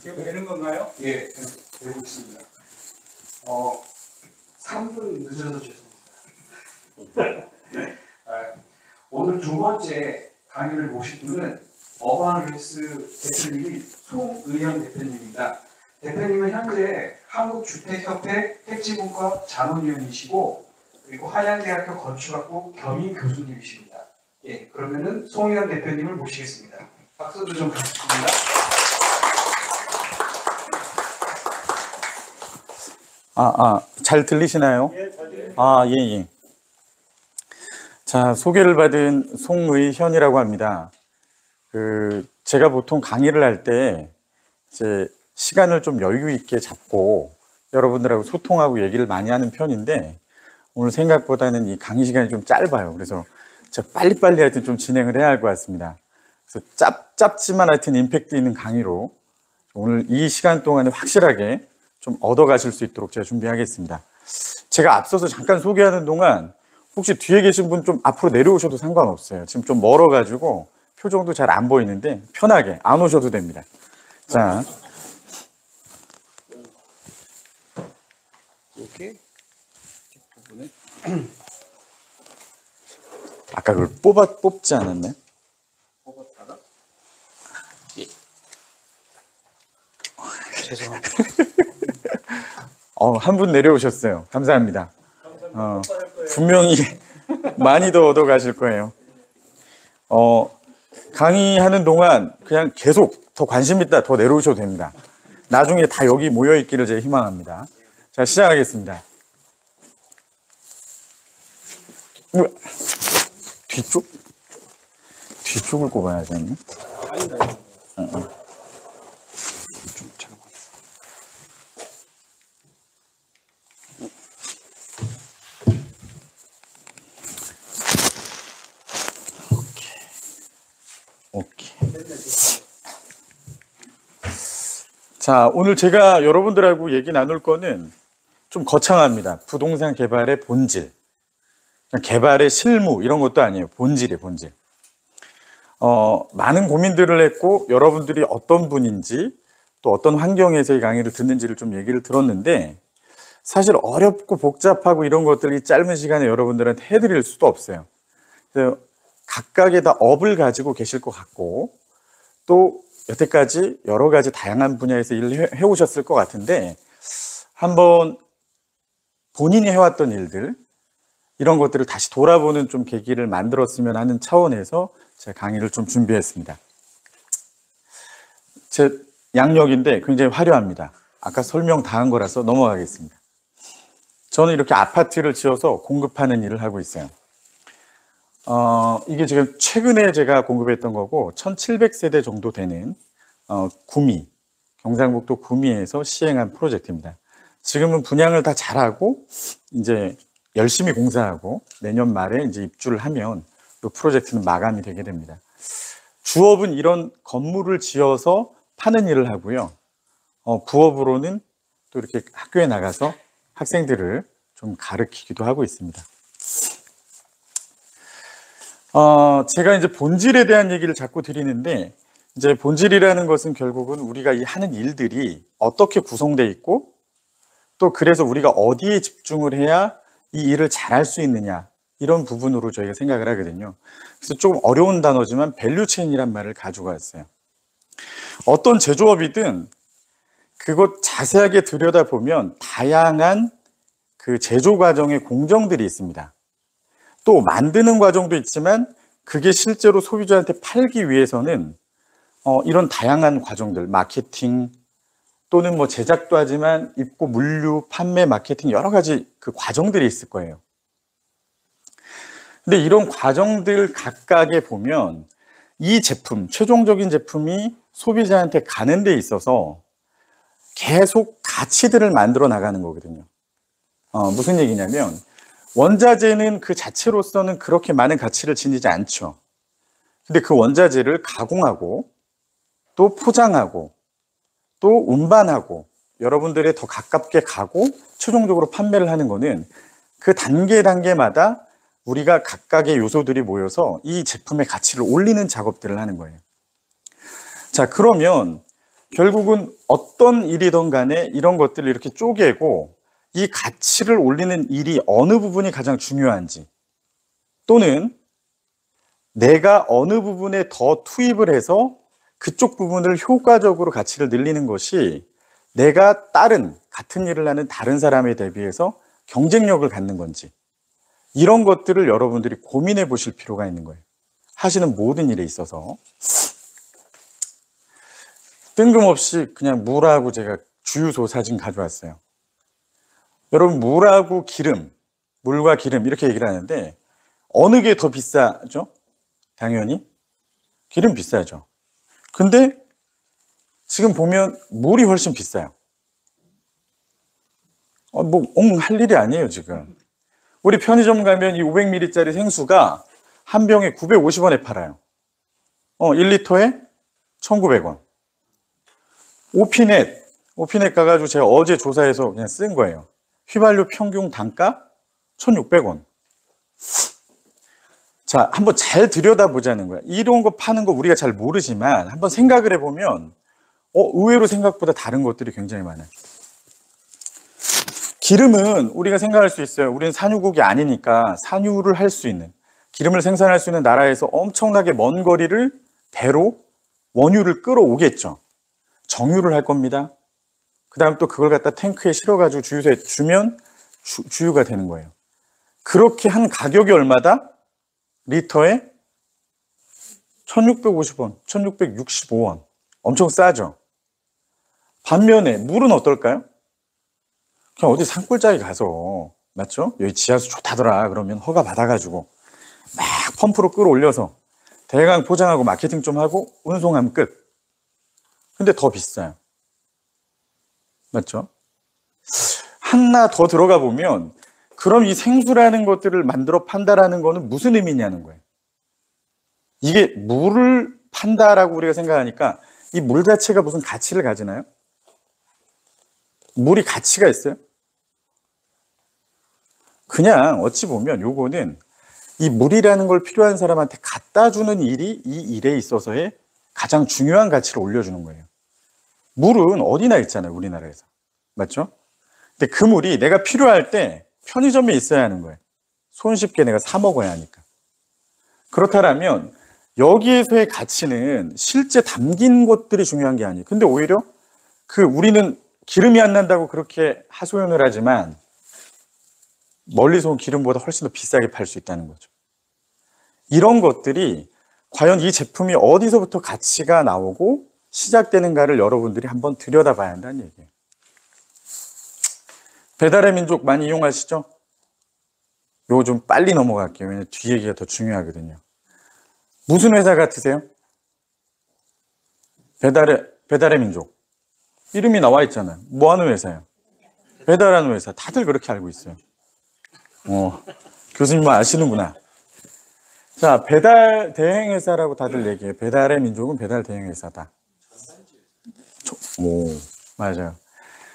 지금 되는 건가요? 예, 되고 있습니다. 3분 늦어서 죄송합니다. 오늘 두 번째 강의를 모실 분은 어바운헬스 대표님이 송의현 대표님입니다. 대표님은 현재 한국주택협회 택지분과 자문위원이시고 그리고 한양대학교 건축학부 겸임 교수님이십니다. 예, 그러면은 송의현 대표님을 모시겠습니다. 박수도 좀 부탁드립니다. 잘 들리시나요? 예, 잘 들립니다. 예. 자, 소개를 받은 송의현이라고 합니다. 제가 보통 강의를 할 때, 이제, 시간을 좀 여유 있게 잡고, 여러분들하고 소통하고 얘기를 많이 하는 편인데, 오늘 생각보다는 이 강의 시간이 좀 짧아요. 그래서 제가 빨리빨리 하여튼 좀 진행을 해야 할 것 같습니다. 그래서 짧지만 하여튼 임팩트 있는 강의로, 오늘 이 시간 동안에 확실하게 좀 얻어가실 수 있도록 제가 준비하겠습니다. 제가 앞서서 잠깐 소개하는 동안 혹시 뒤에 계신 분 좀 앞으로 내려오셔도 상관없어요. 지금 좀 멀어가지고 표정도 잘 안 보이는데 편하게 안 오셔도 됩니다. 자, 이렇게 뒷부분에 아까 그걸 뽑지 않았나요? 뽑았다가 죄송합니다. 한 분 내려오셨어요. 감사합니다. 분명히 많이 더 얻어가실 거예요. 강의하는 동안 그냥 계속 더 관심 있다 더 내려오셔도 됩니다. 나중에 다 여기 모여있기를 제가 희망합니다. 자, 시작하겠습니다. 뒤쪽을 꼽아야지. 오케이. 자, 오늘 제가 여러분들하고 얘기 나눌 거는 좀 거창합니다. 부동산 개발의 본질. 그냥 개발의 실무 이런 것도 아니에요. 본질이에요, 본질. 많은 고민들을 했고 여러분들이 어떤 분인지 또 어떤 환경에서 이 강의를 듣는지를 좀 얘기를 들었는데 사실 어렵고 복잡하고 이런 것들이 짧은 시간에 여러분들한테 해드릴 수도 없어요. 그래서 각각의 다 업을 가지고 계실 것 같고 또 여태까지 여러 가지 다양한 분야에서 일을 해오셨을 것 같은데 한번 본인이 해왔던 일들 이런 것들을 다시 돌아보는 좀 계기를 만들었으면 하는 차원에서 제가 강의를 좀 준비했습니다. 제 양력인데 굉장히 화려합니다. 아까 설명 다 한 거라서 넘어가겠습니다. 저는 이렇게 아파트를 지어서 공급하는 일을 하고 있어요. 이게 지금 최근에 제가 공급했던 거고 1700세대 정도 되는 구미, 경상북도 구미에서 시행한 프로젝트입니다. 지금은 분양을 다 잘하고 이제 열심히 공사하고 내년 말에 이제 입주를 하면 이 프로젝트는 마감이 되게 됩니다. 주업은 이런 건물을 지어서 파는 일을 하고요. 부업으로는 또 이렇게 학교에 나가서 학생들을 좀 가르치기도 하고 있습니다. 제가 이제 본질에 대한 얘기를 자꾸 드리는데 이제 본질이라는 것은 결국은 우리가 이 하는 일들이 어떻게 구성되어 있고 또 그래서 우리가 어디에 집중을 해야 이 일을 잘할 수 있느냐 이런 부분으로 저희가 생각을 하거든요. 그래서 조금 어려운 단어지만 밸류체인이란 말을 가지고 왔어요. 어떤 제조업이든 그것 자세하게 들여다보면 다양한 그 제조 과정의 공정들이 있습니다. 또 만드는 과정도 있지만 그게 실제로 소비자한테 팔기 위해서는 이런 다양한 과정들, 마케팅 또는 뭐 제작도 하지만 입고 물류, 판매, 마케팅 여러 가지 그 과정들이 있을 거예요. 근데 이런 과정들 각각에 보면 이 제품, 최종적인 제품이 소비자한테 가는 데 있어서 계속 가치들을 만들어 나가는 거거든요. 무슨 얘기냐면 원자재는 그 자체로서는 그렇게 많은 가치를 지니지 않죠. 근데 그 원자재를 가공하고 또 포장하고 또 운반하고 여러분들의 더 가깝게 가고 최종적으로 판매를 하는 거는 그 단계마다 우리가 각각의 요소들이 모여서 이 제품의 가치를 올리는 작업들을 하는 거예요. 자, 그러면 결국은 어떤 일이든 간에 이런 것들을 이렇게 쪼개고 이 가치를 올리는 일이 어느 부분이 가장 중요한지 또는 내가 어느 부분에 더 투입을 해서 그쪽 부분을 효과적으로 가치를 늘리는 것이 내가 같은 일을 하는 다른 사람에 대비해서 경쟁력을 갖는 건지 이런 것들을 여러분들이 고민해 보실 필요가 있는 거예요. 하시는 모든 일에 있어서. 뜬금없이 그냥 물하고 제가 주유소 사진 가져왔어요. 여러분 물과 기름 이렇게 얘기를 하는데 어느 게 더 비싸죠? 당연히 기름 비싸죠. 근데 지금 보면 물이 훨씬 비싸요. 할 일이 아니에요 지금. 우리 편의점 가면 이 500ml짜리 생수가 한 병에 950원에 팔아요. 1리터에 1,900원. 오피넷 가가지고 제가 어제 조사해서 그냥 쓴 거예요. 휘발유 평균 단가 1,600원. 자, 한번 잘 들여다보자는 거야. 이런 거 파는 거 우리가 잘 모르지만 한번 생각을 해보면 의외로 생각보다 다른 것들이 굉장히 많아요. 기름은 우리가 생각할 수 있어요. 우리는 산유국이 아니니까 산유를 할 수 있는, 기름을 생산할 수 있는 나라에서 엄청나게 먼 거리를 배로 원유를 끌어오겠죠. 정유를 할 겁니다. 그 다음 또 그걸 갖다 탱크에 실어가지고 주유소에 주면 주유가 되는 거예요. 그렇게 한 가격이 얼마다? 리터에 1,650원, 1,665원. 엄청 싸죠. 반면에 물은 어떨까요? 그냥 어디 산골짜기 가서, 맞죠? 여기 지하수 좋다더라 그러면 허가 받아가지고 막 펌프로 끌어올려서 대강 포장하고 마케팅 좀 하고 운송하면 끝. 근데 더 비싸요. 맞죠? 하나 더 들어가 보면 그럼 이 생수라는 것들을 만들어 판다라는 거는 무슨 의미냐는 거예요. 이게 물을 판다라고 우리가 생각하니까 이 물 자체가 무슨 가치를 가지나요? 물이 가치가 있어요? 그냥 어찌 보면 요거는 이 물이라는 걸 필요한 사람한테 갖다 주는 일이 이 일에 있어서의 가장 중요한 가치를 올려주는 거예요. 물은 어디나 있잖아요, 우리나라에서. 맞죠? 근데 그 물이 내가 필요할 때 편의점에 있어야 하는 거예요. 손쉽게 내가 사 먹어야 하니까. 그렇다면 여기에서의 가치는 실제 담긴 것들이 중요한 게 아니에요. 근데 오히려 우리는 기름이 안 난다고 그렇게 하소연을 하지만 멀리서 온 기름보다 훨씬 더 비싸게 팔 수 있다는 거죠. 이런 것들이 과연 이 제품이 어디서부터 가치가 나오고 시작되는가를 여러분들이 한번 들여다봐야 한다는 얘기예요. 배달의 민족 많이 이용하시죠? 요거 좀 빨리 넘어갈게요. 왜냐면 뒤 얘기가 더 중요하거든요. 무슨 회사 같으세요? 배달의 민족. 이름이 나와 있잖아요. 뭐 하는 회사예요? 배달하는 회사. 다들 그렇게 알고 있어요. 교수님만 아시는구나. 자, 배달 대행회사라고 다들 얘기해요. 배달의 민족은 배달 대행회사다. 맞아요.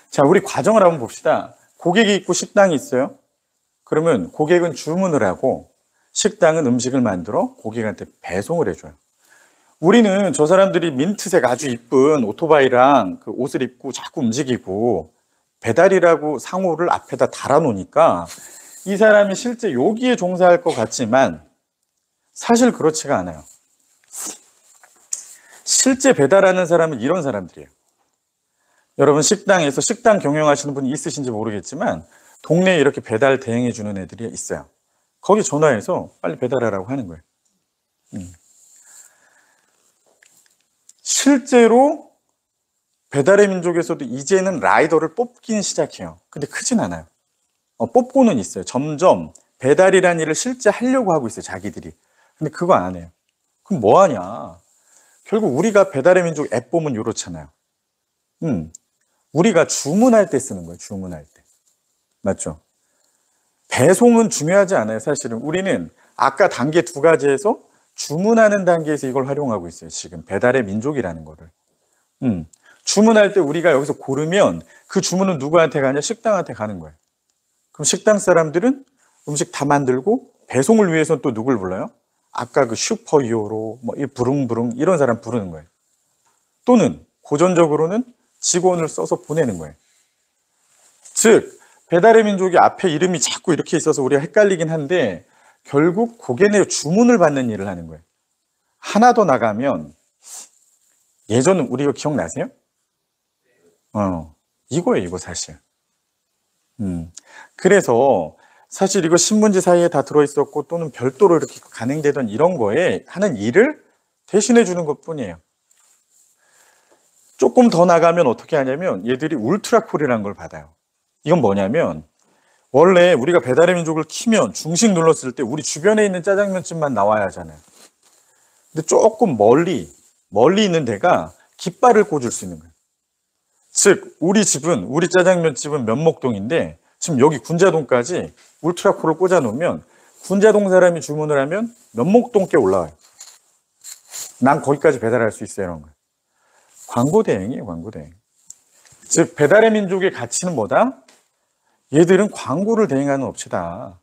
자, 우리 과정을 한번 봅시다. 고객이 있고 식당이 있어요. 그러면 고객은 주문을 하고 식당은 음식을 만들어 고객한테 배송을 해줘요. 우리는 저 사람들이 민트색 아주 이쁜 오토바이랑 그 옷을 입고 자꾸 움직이고 배달이라고 상호를 앞에다 달아놓으니까 이 사람이 실제 여기에 종사할 것 같지만 사실 그렇지가 않아요. 실제 배달하는 사람은 이런 사람들이에요. 여러분 식당에서 식당 경영하시는 분이 있으신지 모르겠지만 동네에 이렇게 배달 대행해 주는 애들이 있어요. 거기 전화해서 빨리 배달하라고 하는 거예요. 실제로 배달의 민족에서도 이제는 라이더를 뽑기는 시작해요. 근데 크진 않아요. 뽑고는 있어요. 점점 배달이라는 일을 실제 하려고 하고 있어요, 자기들이. 근데 그거 안 해요. 그럼 뭐 하냐? 결국 우리가 배달의 민족 앱 보면 이렇잖아요. 우리가 주문할 때 쓰는 거예요, 주문할 때. 맞죠? 배송은 중요하지 않아요, 사실은. 우리는 아까 단계 2가지에서 주문하는 단계에서 이걸 활용하고 있어요, 지금. 배달의 민족이라는 거를. 주문할 때 우리가 여기서 고르면 그 주문은 누구한테 가냐? 식당한테 가는 거예요. 그럼 식당 사람들은 음식 다 만들고 배송을 위해서는 또 누굴 불러요? 아까 그 슈퍼 히어로, 이 부릉부릉 이런 사람 부르는 거예요. 또는 고전적으로는 직원을 써서 보내는 거예요. 즉 배달의 민족이 앞에 이름이 자꾸 이렇게 있어서 우리가 헷갈리긴 한데 결국 고객의 주문을 받는 일을 하는 거예요. 하나 더 나가면 예전 우리 이거 기억나세요? 이거예요, 이거 사실. 그래서 사실 이거 신문지 사이에 다 들어있었고 또는 별도로 이렇게 간행되던 이런 거에 하는 일을 대신해 주는 것 뿐이에요. 조금 더 나가면 어떻게 하냐면 얘들이 울트라콜이라는 걸 받아요. 이건 뭐냐면 원래 우리가 배달의 민족을 키면 중식 눌렀을 때 우리 주변에 있는 짜장면집만 나와야 하잖아요. 근데 조금 멀리 있는 데가 깃발을 꽂을 수 있는 거예요. 즉 우리 짜장면집은 면목동인데 지금 여기 군자동까지 울트라콜을 꽂아 놓으면 군자동 사람이 주문을 하면 면목동께 올라와요. 난 거기까지 배달할 수 있어요. 이런 거예요. 광고 대행이에요, 광고 대행. 즉 배달의 민족의 가치는 뭐다? 얘들은 광고를 대행하는 업체다.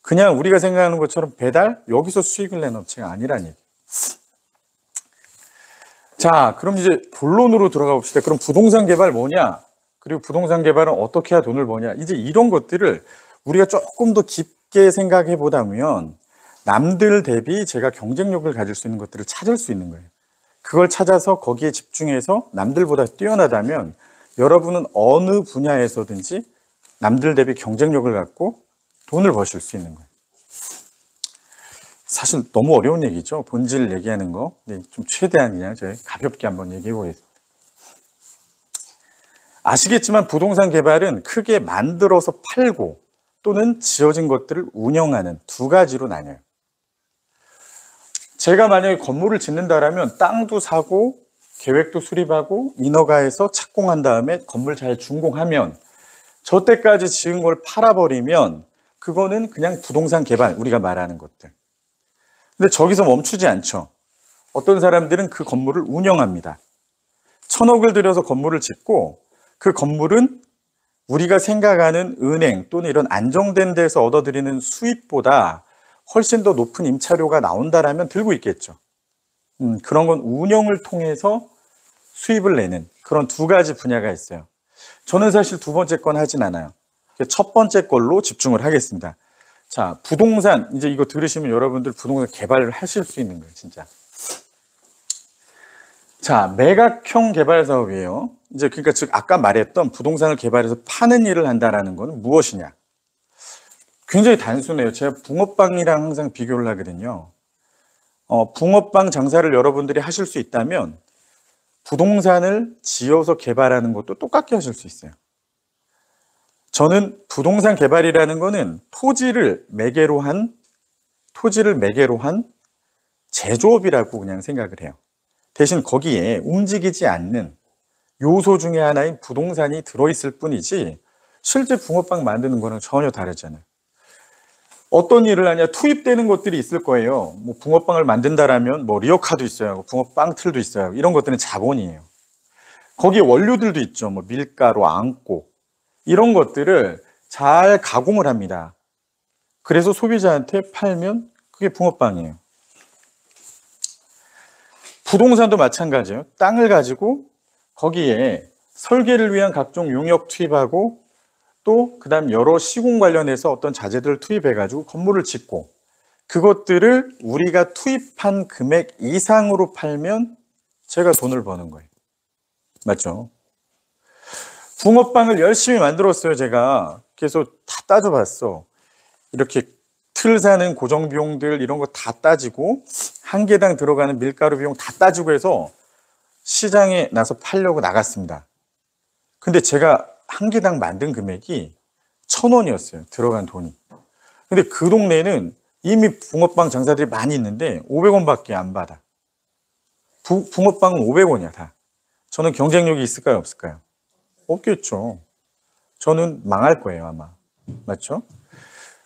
그냥 우리가 생각하는 것처럼 배달, 여기서 수익을 내는 업체가 아니라는 얘기. 자, 그럼 이제 본론으로 들어가 봅시다. 그럼 부동산 개발 뭐냐? 그리고 부동산 개발은 어떻게 해야 돈을 버냐? 이제 이런 것들을 우리가 조금 더 깊게 생각해 보다면 남들 대비 제가 경쟁력을 가질 수 있는 것들을 찾을 수 있는 거예요. 그걸 찾아서 거기에 집중해서 남들보다 뛰어나다면 여러분은 어느 분야에서든지 남들 대비 경쟁력을 갖고 돈을 버실 수 있는 거예요. 사실 너무 어려운 얘기죠. 본질 얘기하는 거. 근데 좀 최대한 그냥 저희 가볍게 한번 얘기해 보겠습니다. 아시겠지만 부동산 개발은 크게 만들어서 팔고 또는 지어진 것들을 운영하는 두 가지로 나뉘어요. 제가 만약에 건물을 짓는다라면 땅도 사고 계획도 수립하고 인허가해서 착공한 다음에 건물 잘 준공하면 저 때까지 지은 걸 팔아버리면 그거는 그냥 부동산 개발, 우리가 말하는 것들. 근데 저기서 멈추지 않죠. 어떤 사람들은 그 건물을 운영합니다. 1,000억을 들여서 건물을 짓고 그 건물은 우리가 생각하는 은행 또는 이런 안정된 데서 얻어들이는 수입보다 훨씬 더 높은 임차료가 나온다라면 들고 있겠죠. 그런 건 운영을 통해서 수입을 내는 그런 두 가지 분야가 있어요. 저는 사실 두 번째 건 하진 않아요. 첫 번째 걸로 집중을 하겠습니다. 자, 부동산, 이제 이거 들으시면 여러분들 부동산 개발을 하실 수 있는 거예요, 진짜. 자, 매각형 개발 사업이에요. 이제 그러니까 즉 아까 말했던 부동산을 개발해서 파는 일을 한다라는 건 무엇이냐? 굉장히 단순해요. 제가 붕어빵이랑 항상 비교를 하거든요. 붕어빵 장사를 여러분들이 하실 수 있다면 부동산을 지어서 개발하는 것도 똑같게 하실 수 있어요. 저는 부동산 개발이라는 거는 토지를 매개로 한 제조업이라고 그냥 생각을 해요. 대신 거기에 움직이지 않는 요소 중에 하나인 부동산이 들어있을 뿐이지 실제 붕어빵 만드는 거는 전혀 다르잖아요. 어떤 일을 하냐, 투입되는 것들이 있을 거예요. 뭐 붕어빵을 만든다라면 뭐 리어카도 있어요. 붕어빵 틀도 있어요. 이런 것들은 자본이에요. 거기에 원료들도 있죠. 뭐 밀가루, 앙꼬 이런 것들을 잘 가공을 합니다. 그래서 소비자한테 팔면 그게 붕어빵이에요. 부동산도 마찬가지예요. 땅을 가지고 거기에 설계를 위한 각종 용역 투입하고 또 그다음 여러 시공 관련해서 어떤 자재들을 투입해가지고 건물을 짓고 그것들을 우리가 투입한 금액 이상으로 팔면 제가 돈을 버는 거예요. 맞죠? 붕어빵을 열심히 만들었어요, 제가. 그래서 다 따져봤어. 이렇게 틀 사는 고정 비용들 이런 거 다 따지고 한 개당 들어가는 밀가루 비용 다 따지고 해서 시장에 나서 팔려고 나갔습니다. 근데 제가 한 개당 만든 금액이 1,000원이었어요. 들어간 돈이. 근데 그 동네에는 이미 붕어빵 장사들이 많이 있는데 500원밖에 안 받아. 붕어빵은 500원이야 다. 저는 경쟁력이 있을까요, 없을까요? 없겠죠. 저는 망할 거예요, 아마. 맞죠?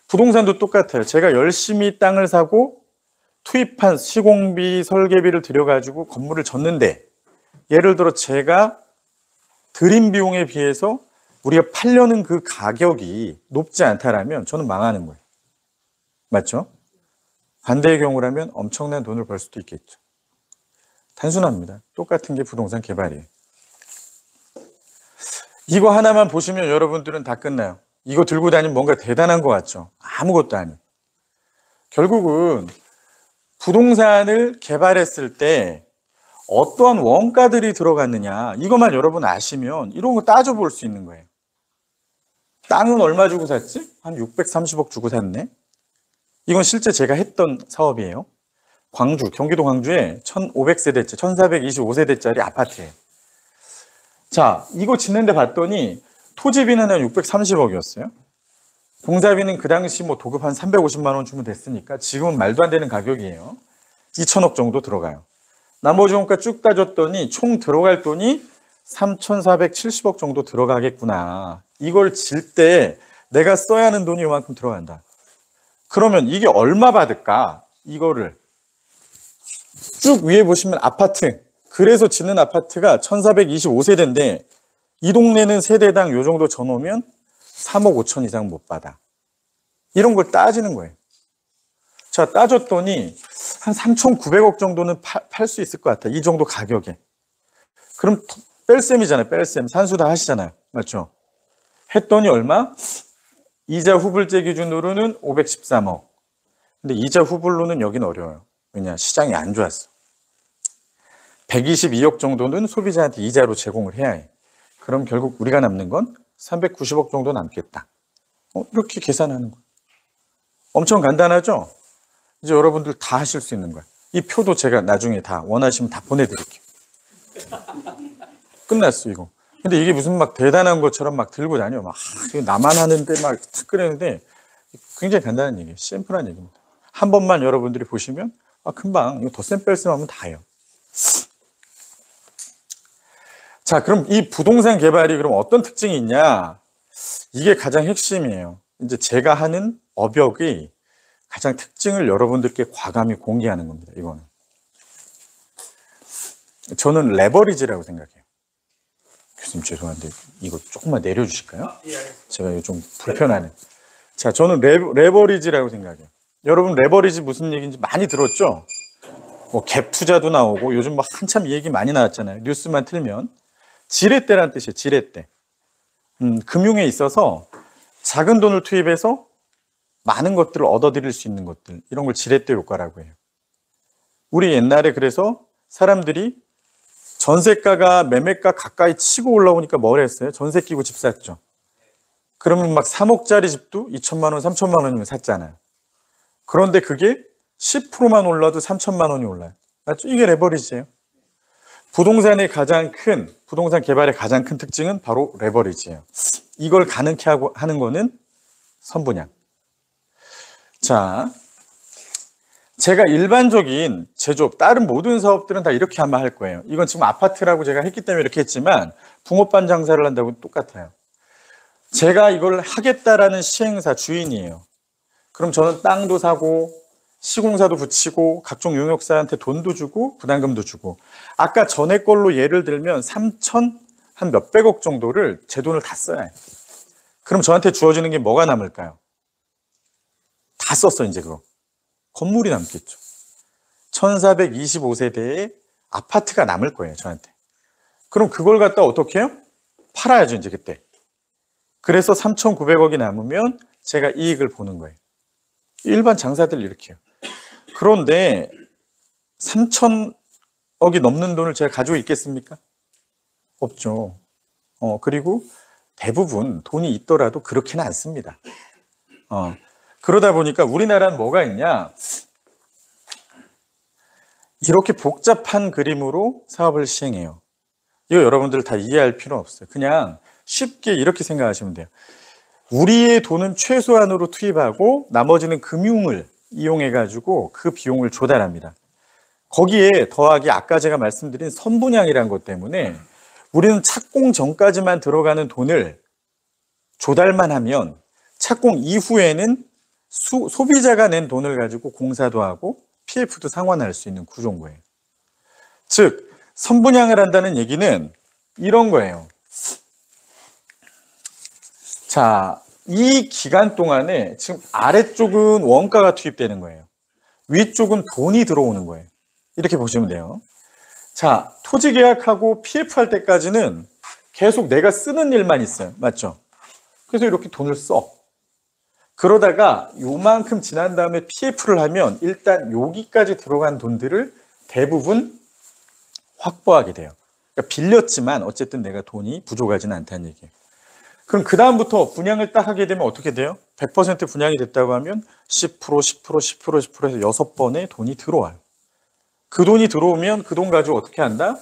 부동산도 똑같아요. 제가 열심히 땅을 사고 투입한 시공비, 설계비를 들여가지고 건물을 졌는데 예를 들어 제가 들인 비용에 비해서 우리가 팔려는 그 가격이 높지 않다라면 저는 망하는 거예요. 맞죠? 반대의 경우라면 엄청난 돈을 벌 수도 있겠죠. 단순합니다. 똑같은 게 부동산 개발이에요. 이거 하나만 보시면 여러분들은 다 끝나요. 이거 들고 다니면 뭔가 대단한 것 같죠? 아무것도 아니에요. 결국은 부동산을 개발했을 때 어떠한 원가들이 들어갔느냐, 이것만 여러분 아시면 이런 거 따져볼 수 있는 거예요. 땅은 얼마 주고 샀지? 한 630억 주고 샀네? 이건 실제 제가 했던 사업이에요. 광주, 경기도 광주에 1500세대째, 1425세대짜리 아파트예요. 자, 이거 짓는데 봤더니 토지비는 한 630억이었어요. 공사비는 그 당시 뭐 도급 한 350만 원 주면 됐으니까 지금은 말도 안 되는 가격이에요. 2천억 정도 들어가요. 나머지 원가 쭉 따졌더니 총 들어갈 돈이 3,470억 정도 들어가겠구나. 이걸 질 때 내가 써야 하는 돈이 이만큼 들어간다. 그러면 이게 얼마 받을까? 이거를 쭉 위에 보시면 아파트, 그래서 짓는 아파트가 1425세대인데 이 동네는 세대당 요 정도 져놓으면 3억 5천 이상 못 받아. 이런 걸 따지는 거예요. 자, 따졌더니 한 3,900억 정도는 팔 수 있을 것 같아. 이 정도 가격에. 그럼 뺄셈이잖아요. 뺄셈. 산수 다 하시잖아요. 맞죠? 했더니 얼마? 이자 후불제 기준으로는 513억. 근데 이자 후불로는 여긴 어려워요. 왜냐? 시장이 안 좋았어. 122억 정도는 소비자한테 이자로 제공을 해야 해. 그럼 결국 우리가 남는 건 390억 정도 남겠다. 이렇게 계산하는 거예요. 엄청 간단하죠? 이제 여러분들 다 하실 수 있는 거예요. 이 표도 제가 나중에 다 원하시면 다 보내드릴게요. 끝났어, 이거. 근데 이게 무슨 막 대단한 것처럼 막 들고 다녀. 막, 이거 나만 하는데 막 탁 끓이는데 굉장히 간단한 얘기예요. 심플한 얘기입니다. 한 번만 여러분들이 보시면, 금방, 이거 덧셈 뺄셈 하면 다예요. 자, 그럼 이 부동산 개발이 그럼 어떤 특징이 있냐? 이게 가장 핵심이에요. 이제 제가 하는 업역의 가장 특징을 여러분들께 과감히 공개하는 겁니다. 이거는. 저는 레버리지라고 생각해요. 교수님 죄송한데 이거 조금만 내려주실까요? 제가 이거 좀 불편하네. 자, 저는 레버리지라고 생각해요. 여러분 레버리지 무슨 얘기인지 많이 들었죠? 뭐 갭 투자도 나오고 요즘 막 한참 이 얘기 많이 나왔잖아요. 뉴스만 틀면. 지렛대라는 뜻이에요. 지렛대. 금융에 있어서 작은 돈을 투입해서 많은 것들을 얻어들일 수 있는 것들, 이런 걸 지렛대 효과라고 해요. 우리 옛날에 그래서 사람들이 전세가가 매매가 가까이 치고 올라오니까 뭘 했어요? 전세 끼고 집 샀죠. 그러면 막 3억짜리 집도 2천만 원, 3천만 원이면 샀잖아요. 그런데 그게 10%만 올라도 3천만 원이 올라요. 맞죠? 이게 레버리지예요. 부동산 개발의 가장 큰 특징은 바로 레버리지예요. 이걸 가능케 하는 거는 선분양. 자, 제가 일반적인 제조업, 다른 모든 사업들은 다 이렇게 아마 할 거예요. 이건 지금 아파트라고 제가 했기 때문에 이렇게 했지만 붕어빵 장사를 한다고 똑같아요. 제가 이걸 하겠다라는 시행사 주인이에요. 그럼 저는 땅도 사고 시공사도 붙이고 각종 용역사한테 돈도 주고 부담금도 주고, 아까 전에 걸로 예를 들면 3천 한 몇백억 정도를 제 돈을 다 써야 해요. 그럼 저한테 주어지는 게 뭐가 남을까요? 다 썼어 이제 그거. 건물이 남겠죠. 1425세대의 아파트가 남을 거예요 저한테. 그럼 그걸 갖다 어떻게 해요? 팔아야죠 이제 그때. 그래서 3,900억이 남으면 제가 이익을 보는 거예요. 일반 장사들 이렇게 해요. 그런데 3,000억이 넘는 돈을 제가 가지고 있겠습니까? 없죠. 그리고 대부분 돈이 있더라도 그렇게는 않습니다. 그러다 보니까 우리나라는 뭐가 있냐? 이렇게 복잡한 그림으로 사업을 시행해요. 이거 여러분들 다 이해할 필요 없어요. 그냥 쉽게 이렇게 생각하시면 돼요. 우리의 돈은 최소한으로 투입하고 나머지는 금융을 이용해가지고 그 비용을 조달합니다. 거기에 더하기 아까 제가 말씀드린 선분양이라는 것 때문에 우리는 착공 전까지만 들어가는 돈을 조달만 하면 착공 이후에는 소비자가 낸 돈을 가지고 공사도 하고 PF도 상환할 수 있는 구조인 거예요. 즉, 선분양을 한다는 얘기는 이런 거예요. 자, 이 기간 동안에 지금 아래쪽은 원가가 투입되는 거예요. 위쪽은 돈이 들어오는 거예요. 이렇게 보시면 돼요. 자, 토지 계약하고 PF 할 때까지는 계속 내가 쓰는 일만 있어요. 맞죠? 그래서 이렇게 돈을 써. 그러다가 요만큼 지난 다음에 PF를 하면 일단 여기까지 들어간 돈들을 대부분 확보하게 돼요. 그러니까 빌렸지만 어쨌든 내가 돈이 부족하지는 않다는 얘기예요. 그럼 그 다음부터 분양을 딱 하게 되면 어떻게 돼요? 100% 분양이 됐다고 하면 10%, 10%, 10%, 10%에서 6번의 돈이 들어와요. 그 돈이 들어오면 그 돈 가지고 어떻게 한다?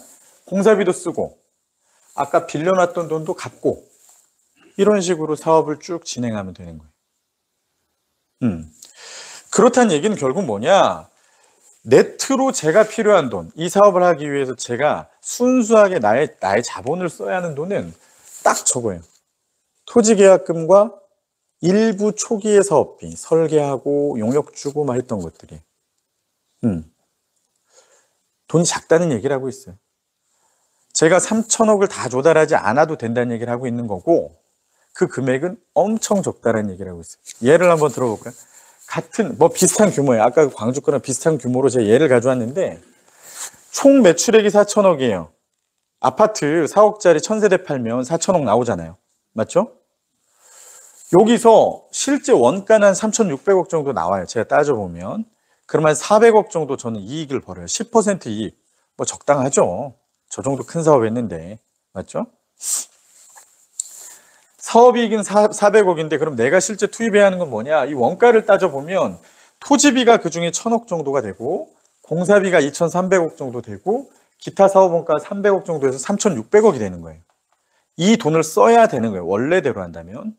공사비도 쓰고 아까 빌려놨던 돈도 갚고 이런 식으로 사업을 쭉 진행하면 되는 거예요. 그렇다는 얘기는 결국 뭐냐? 네트로 제가 필요한 돈, 이 사업을 하기 위해서 제가 순수하게 나의 자본을 써야 하는 돈은 딱 저거예요. 토지계약금과 일부 초기의 사업비, 설계하고 용역 주고 막 했던 것들이. 돈이 작다는 얘기를 하고 있어요. 제가 3천억을 다 조달하지 않아도 된다는 얘기를 하고 있는 거고 그 금액은 엄청 적다라는 얘기를 하고 있어요. 예를 한번 들어볼까요? 같은 비슷한 규모예요. 아까 광주 거랑 비슷한 규모로 제가 예를 가져왔는데 총 매출액이 4천억이에요. 아파트 4억짜리 1000세대 팔면 4천억 나오잖아요. 맞죠? 여기서 실제 원가는 한 3,600억 정도 나와요. 제가 따져보면. 그러면 400억 정도 저는 이익을 벌어요. 10% 이익. 적당하죠. 저 정도 큰 사업 했는데. 맞죠? 사업이익은 400억인데 그럼 내가 실제 투입해야 하는 건 뭐냐? 이 원가를 따져보면 토지비가 그중에 1,000억 정도가 되고 공사비가 2,300억 정도 되고 기타 사업 원가 300억 정도 해서 3,600억이 되는 거예요. 이 돈을 써야 되는 거예요. 원래대로 한다면.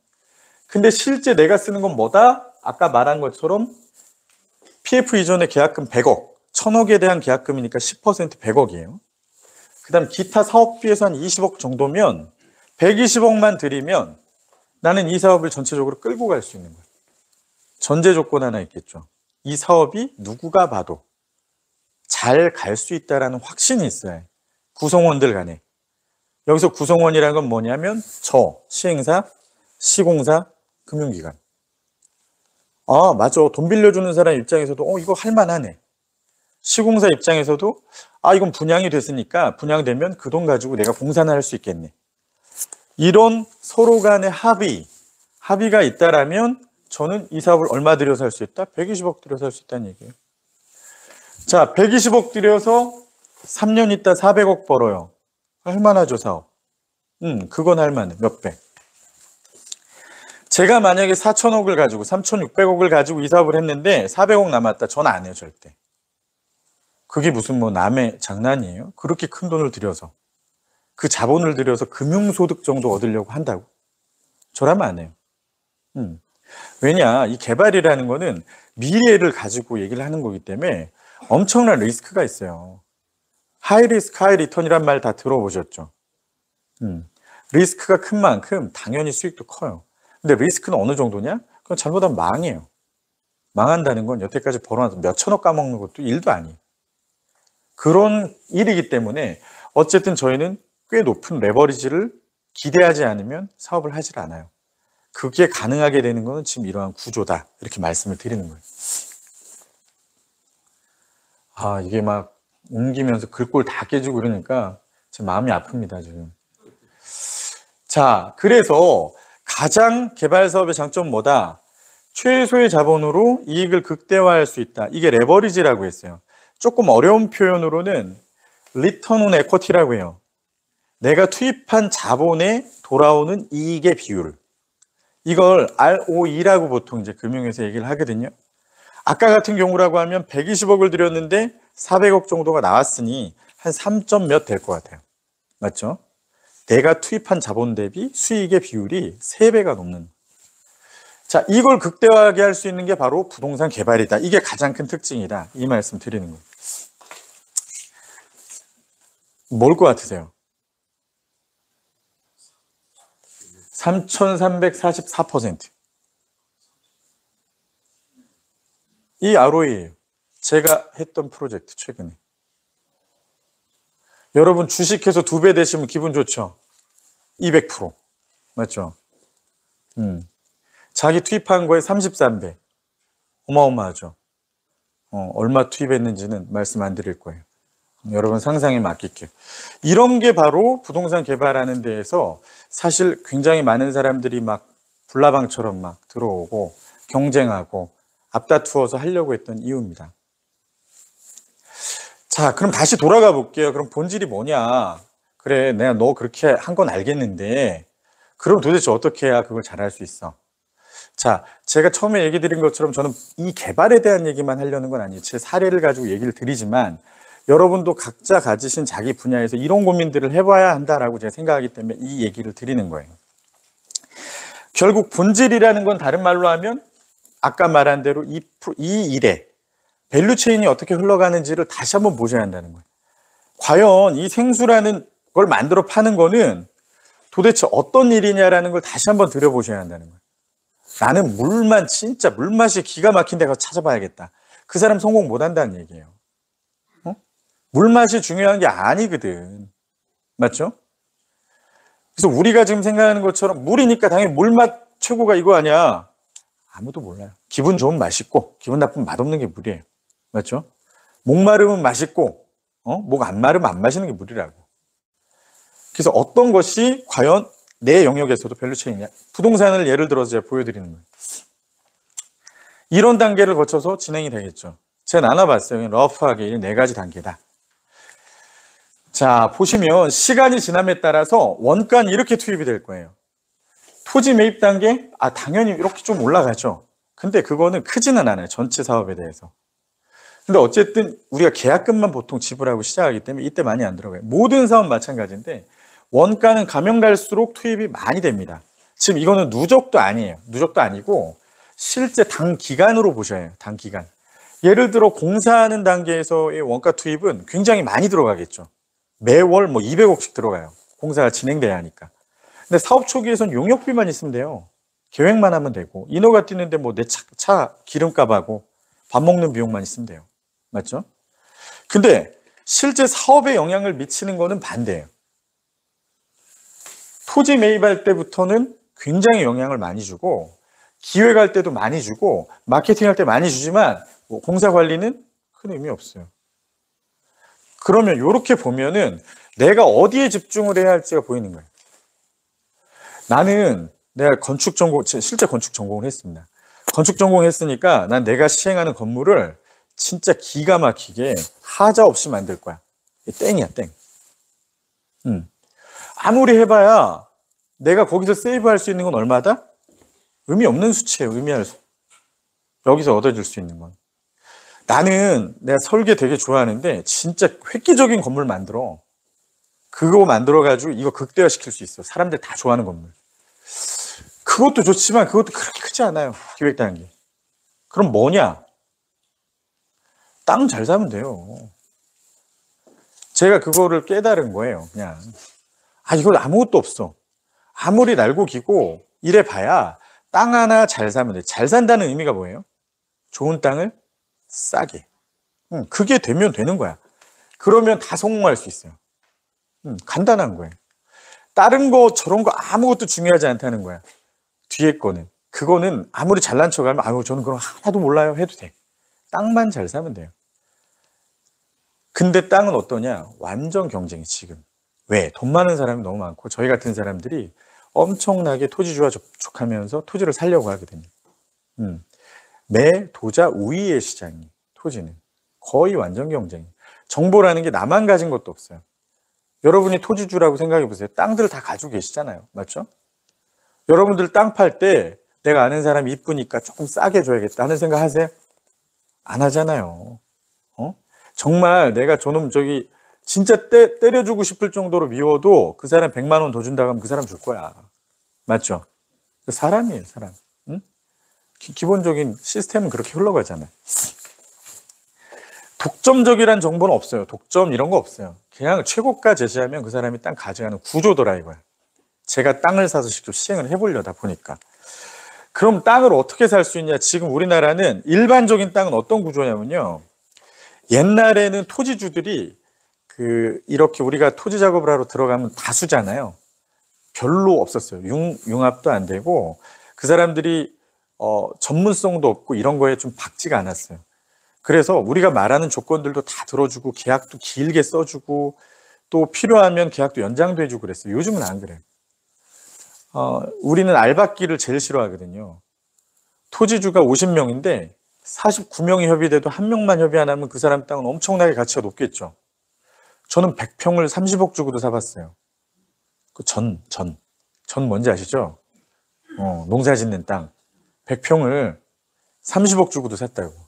근데 실제 내가 쓰는 건 뭐다? 아까 말한 것처럼 PF 이전에 계약금 100억, 1,000억에 대한 계약금이니까 10% 100억이에요. 그 다음 기타 사업비에서 한 20억 정도면 120억만 들이면 나는 이 사업을 전체적으로 끌고 갈 수 있는 거예요. 전제 조건 하나 있겠죠. 이 사업이 누구가 봐도 잘 갈 수 있다는 확신이 있어요. 구성원들 간에. 여기서 구성원이라는 건 뭐냐면 저, 시행사, 시공사, 금융기관. 아, 맞아. 돈 빌려주는 사람 입장에서도 이거 할만하네. 시공사 입장에서도 이건 분양이 됐으니까 분양되면 그 돈 가지고 내가 공사는 할 수 있겠네. 이런 서로 간의 합의가 있다라면 저는 이 사업을 얼마 들여서 할 수 있다? 120억 들여서 할 수 있다는 얘기예요. 자, 120억 들여서 3년 있다 400억 벌어요. 할만하죠, 사업. 그건 할만해. 몇 배. 제가 만약에 4천억을 가지고 3,600억을 가지고 이 사업을 했는데 400억 남았다. 전 안 해요, 절대. 그게 무슨 남의 장난이에요? 그렇게 큰 돈을 들여서. 그 자본을 들여서 금융소득 정도 얻으려고 한다고? 저라면 안 해요. 왜냐, 이 개발이라는 거는 미래를 가지고 얘기를 하는 거기 때문에 엄청난 리스크가 있어요. 하이 리스크, 하이 리턴이란 말 다 들어보셨죠? 리스크가 큰 만큼 당연히 수익도 커요. 근데 리스크는 어느 정도냐? 그건 잘못하면 망해요. 망한다는 건 여태까지 벌어놔서 몇 천억 까먹는 것도 일도 아니에요. 그런 일이기 때문에 어쨌든 저희는 꽤 높은 레버리지를 기대하지 않으면 사업을 하질 않아요. 그게 가능하게 되는 것은 지금 이러한 구조다. 이렇게 말씀을 드리는 거예요. 이게 막 옮기면서 글꼴 다 깨지고 그러니까 제 마음이 아픕니다, 지금. 자, 그래서 가장 개발 사업의 장점은 뭐다? 최소의 자본으로 이익을 극대화할 수 있다. 이게 레버리지라고 했어요. 조금 어려운 표현으로는 리턴 온 에쿼티라고 해요. 내가 투입한 자본에 돌아오는 이익의 비율. 이걸 ROE라고 보통 이제 금융에서 얘기를 하거든요. 아까 같은 경우라고 하면 120억을 들였는데 400억 정도가 나왔으니 한 3점 몇 될 것 같아요. 맞죠? 내가 투입한 자본 대비 수익의 비율이 3배가 넘는. 자, 이걸 극대화하게 할 수 있는 게 바로 부동산 개발이다. 이게 가장 큰 특징이다. 이 말씀 드리는 거예요. 뭘 것 같으세요? 3,344%. 이 ROE예요. 제가 했던 프로젝트 최근에. 여러분 주식해서 2배 되시면 기분 좋죠? 200%. 맞죠? 자기 투입한 거에 33배. 어마어마하죠? 얼마 투입했는지는 말씀 안 드릴 거예요. 여러분 상상에 맡길게요. 이런 게 바로 부동산 개발하는 데에서 사실 굉장히 많은 사람들이 막 불나방처럼 막 들어오고 경쟁하고 앞다투어서 하려고 했던 이유입니다. 자, 그럼 다시 돌아가 볼게요. 그럼 본질이 뭐냐? 그래, 내가 너 그렇게 한 건 알겠는데 그럼 도대체 어떻게 해야 그걸 잘할 수 있어? 자, 제가 처음에 얘기 드린 것처럼 저는 이 개발에 대한 얘기만 하려는 건 아니에요. 제 사례를 가지고 얘기를 드리지만 여러분도 각자 가지신 자기 분야에서 이런 고민들을 해봐야 한다라고 제가 생각하기 때문에 이 얘기를 드리는 거예요. 결국 본질이라는 건 다른 말로 하면 아까 말한 대로 이 일에 밸류 체인이 어떻게 흘러가는지를 다시 한번 보셔야 한다는 거예요. 과연 이 생수라는 걸 만들어 파는 거는 도대체 어떤 일이냐라는 걸 다시 한번 들여보셔야 한다는 거예요. 나는 물만 진짜 물맛이 기가 막힌 데 가서 찾아봐야겠다. 그 사람 성공 못 한다는 얘기예요. 물맛이 중요한 게 아니거든. 맞죠? 그래서 우리가 지금 생각하는 것처럼 물이니까 당연히 물맛 최고가 이거 아니야. 아무도 몰라요. 기분 좋으면 맛있고 기분 나쁘면 맛없는 게 물이에요. 맞죠? 목 마르면 맛있고 목 안 마르면 안 마시는 게 물이라고. 그래서 어떤 것이 과연 내 영역에서도 밸류 체인이냐. 부동산을 예를 들어서 제가 보여드리는 거예요. 이런 단계를 거쳐서 진행이 되겠죠. 제가 나눠봤어요. 러프하게 이 4가지 단계다. 자, 보시면 시간이 지남에 따라서 원가는 이렇게 투입이 될 거예요. 토지 매입 단계, 당연히 이렇게 좀 올라가죠. 근데 그거는 크지는 않아요. 전체 사업에 대해서. 근데 어쨌든 우리가 계약금만 보통 지불하고 시작하기 때문에 이때 많이 안 들어가요. 모든 사업 마찬가지인데 원가는 가면 갈수록 투입이 많이 됩니다. 지금 이거는 누적도 아니에요. 누적도 아니고 실제 단기간으로 보셔야 해요. 단기간. 예를 들어 공사하는 단계에서의 원가 투입은 굉장히 많이 들어가겠죠. 매월 200억씩 들어가요. 공사가 진행돼야 하니까. 근데 사업 초기에선 용역비만 있으면 돼요. 계획만 하면 되고 인허가 뛰는데 내 차 기름값하고 밥 먹는 비용만 있으면 돼요. 맞죠? 근데 실제 사업에 영향을 미치는 거는 반대예요. 토지 매입할 때부터는 굉장히 영향을 많이 주고 기획할 때도 많이 주고 마케팅할 때 많이 주지만 공사 관리는 큰 의미 없어요. 그러면 이렇게 보면은 내가 어디에 집중을 해야 할지가 보이는 거예요. 나는 내가 건축 전공, 실제 건축 전공을 했습니다. 건축 전공했으니까 난 내가 시행하는 건물을 진짜 기가 막히게 하자 없이 만들 거야. 땡이야, 땡. 아무리 해봐야 내가 거기서 세이브할 수 있는 건 얼마다? 의미 없는 수치예요. 의미할 수. 여기서 얻어질 수 있는 건. 나는 내가 설계 되게 좋아하는데 진짜 획기적인 건물 만들어. 그거 만들어가지고 이거 극대화시킬 수 있어. 사람들 다 좋아하는 건물. 그것도 좋지만 그것도 그렇게 크지 않아요. 기획 단계. 그럼 뭐냐? 땅 잘 사면 돼요. 제가 그거를 깨달은 거예요. 그냥 이거 아무것도 없어. 아무리 날고 기고 이래 봐야 땅 하나 잘 사면 돼. 잘 산다는 의미가 뭐예요? 좋은 땅을 싸게. 그게 되면 되는 거야. 그러면 다 성공할 수 있어요. 간단한 거예요. 다른 거 저런 거 아무것도 중요하지 않다는 거야. 뒤에 거는. 그거는 아무리 잘난 척하면 저는 그런 거 하나도 몰라요 해도 돼. 땅만 잘 사면 돼요. 근데 땅은 어떠냐? 완전 경쟁이 지금. 왜? 돈 많은 사람이 너무 많고 저희 같은 사람들이 엄청나게 토지주와 접촉하면서 토지를 살려고 하거든요. 매 도자 우위의 시장이 토지는 거의 완전 경쟁이. 정보라는 게 나만 가진 것도 없어요. 여러분이 토지주라고 생각해 보세요. 땅들 다 가지고 계시잖아요. 맞죠? 여러분들 땅 팔 때 내가 아는 사람이 이쁘니까 조금 싸게 줘야겠다 하는 생각 하세요? 안 하잖아요. 정말 내가 저놈 진짜 때려주고 싶을 정도로 미워도 그 사람 100만 원 더 준다고 하면 그 사람 줄 거야. 맞죠? 사람이에요, 사람. 응? 기본적인 시스템은 그렇게 흘러가잖아요. 독점적이란 정보는 없어요. 독점 이런 거 없어요. 그냥 최고가 제시하면 그 사람이 땅 가져가는 구조더라 이거야. 제가 땅을 사서 직접 시행을 해보려다 보니까. 그럼 땅을 어떻게 살 수 있냐? 지금 우리나라는 일반적인 땅은 어떤 구조냐면요. 옛날에는 토지주들이 이렇게 우리가 토지 작업을 하러 들어가면 다수잖아요. 별로 없었어요. 융합도 안 되고 그 사람들이 전문성도 없고 이런 거에 좀 박지가 않았어요. 그래서 우리가 말하는 조건들도 다 들어주고 계약도 길게 써주고 또 필요하면 계약도 연장도 해주고 그랬어요. 요즘은 안 그래요. 우리는 알박기를 제일 싫어하거든요. 토지주가 50명인데 49명이 협의돼도 한 명만 협의 안 하면 그 사람 땅은 엄청나게 가치가 높겠죠. 저는 100평을 30억 주고도 사봤어요. 그 전 뭔지 아시죠? 농사 짓는 땅 100평을 30억 주고도 샀다고.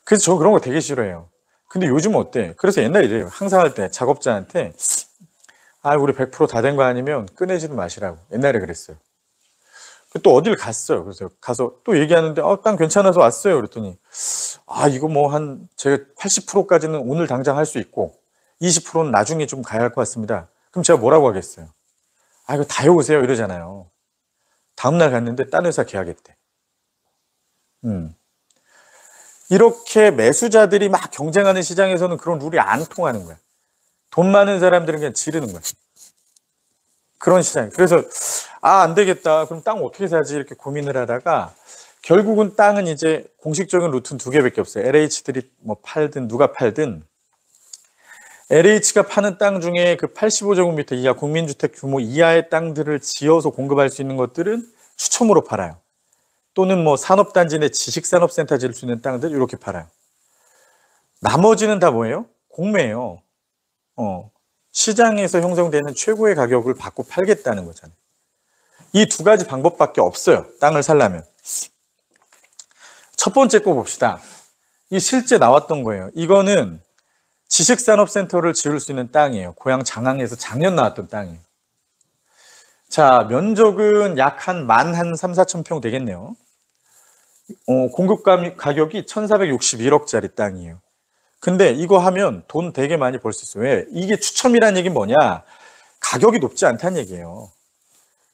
그래서 저 그런 거 되게 싫어해요. 근데 요즘은 어때? 그래서 옛날에 이래요. 항상 할 때 작업자한테 우리 100% 다 된 거 아니면 꺼내지도 마시라고. 옛날에 그랬어요. 또 어딜 갔어요. 그래서 가서 또 얘기하는데 땅 괜찮아서 왔어요. 그랬더니 이거 뭐 제가 80%까지는 오늘 당장 할 수 있고 20%는 나중에 좀 가야 할 것 같습니다. 그럼 제가 뭐라고 하겠어요? 이거 다 해오세요 이러잖아요. 다음날 갔는데 딴 회사 계약했대. 이렇게 매수자들이 막 경쟁하는 시장에서는 그런 룰이 안 통하는 거야. 돈 많은 사람들은 그냥 지르는 거야. 그런 시장. 그래서 안 되겠다. 그럼 땅 어떻게 사지? 이렇게 고민을 하다가 결국은 땅은 이제 공식적인 루트는 두 개밖에 없어요. LH들이 뭐 팔든 누가 팔든 LH가 파는 땅 중에 그 85제곱미터 이하 국민주택 규모 이하의 땅들을 지어서 공급할 수 있는 것들은 추첨으로 팔아요. 또는 뭐 산업단지 내 지식산업센터 지을 수 있는 땅들 이렇게 팔아요. 나머지는 다 뭐예요? 공매예요. 시장에서 형성되는 최고의 가격을 받고 팔겠다는 거잖아요. 이 두 가지 방법밖에 없어요. 땅을 살려면. 첫 번째 거 봅시다. 이 실제 나왔던 거예요. 이거는 지식산업센터를 지을 수 있는 땅이에요. 고향 장항에서 작년 나왔던 땅이에요. 자, 면적은 약 한 3,4천 평 되겠네요. 공급 가격이 1,461억짜리 땅이에요. 근데 이거 하면 돈 되게 많이 벌 수 있어요. 왜? 이게 추첨이라는 얘기는 뭐냐? 가격이 높지 않다는 얘기예요.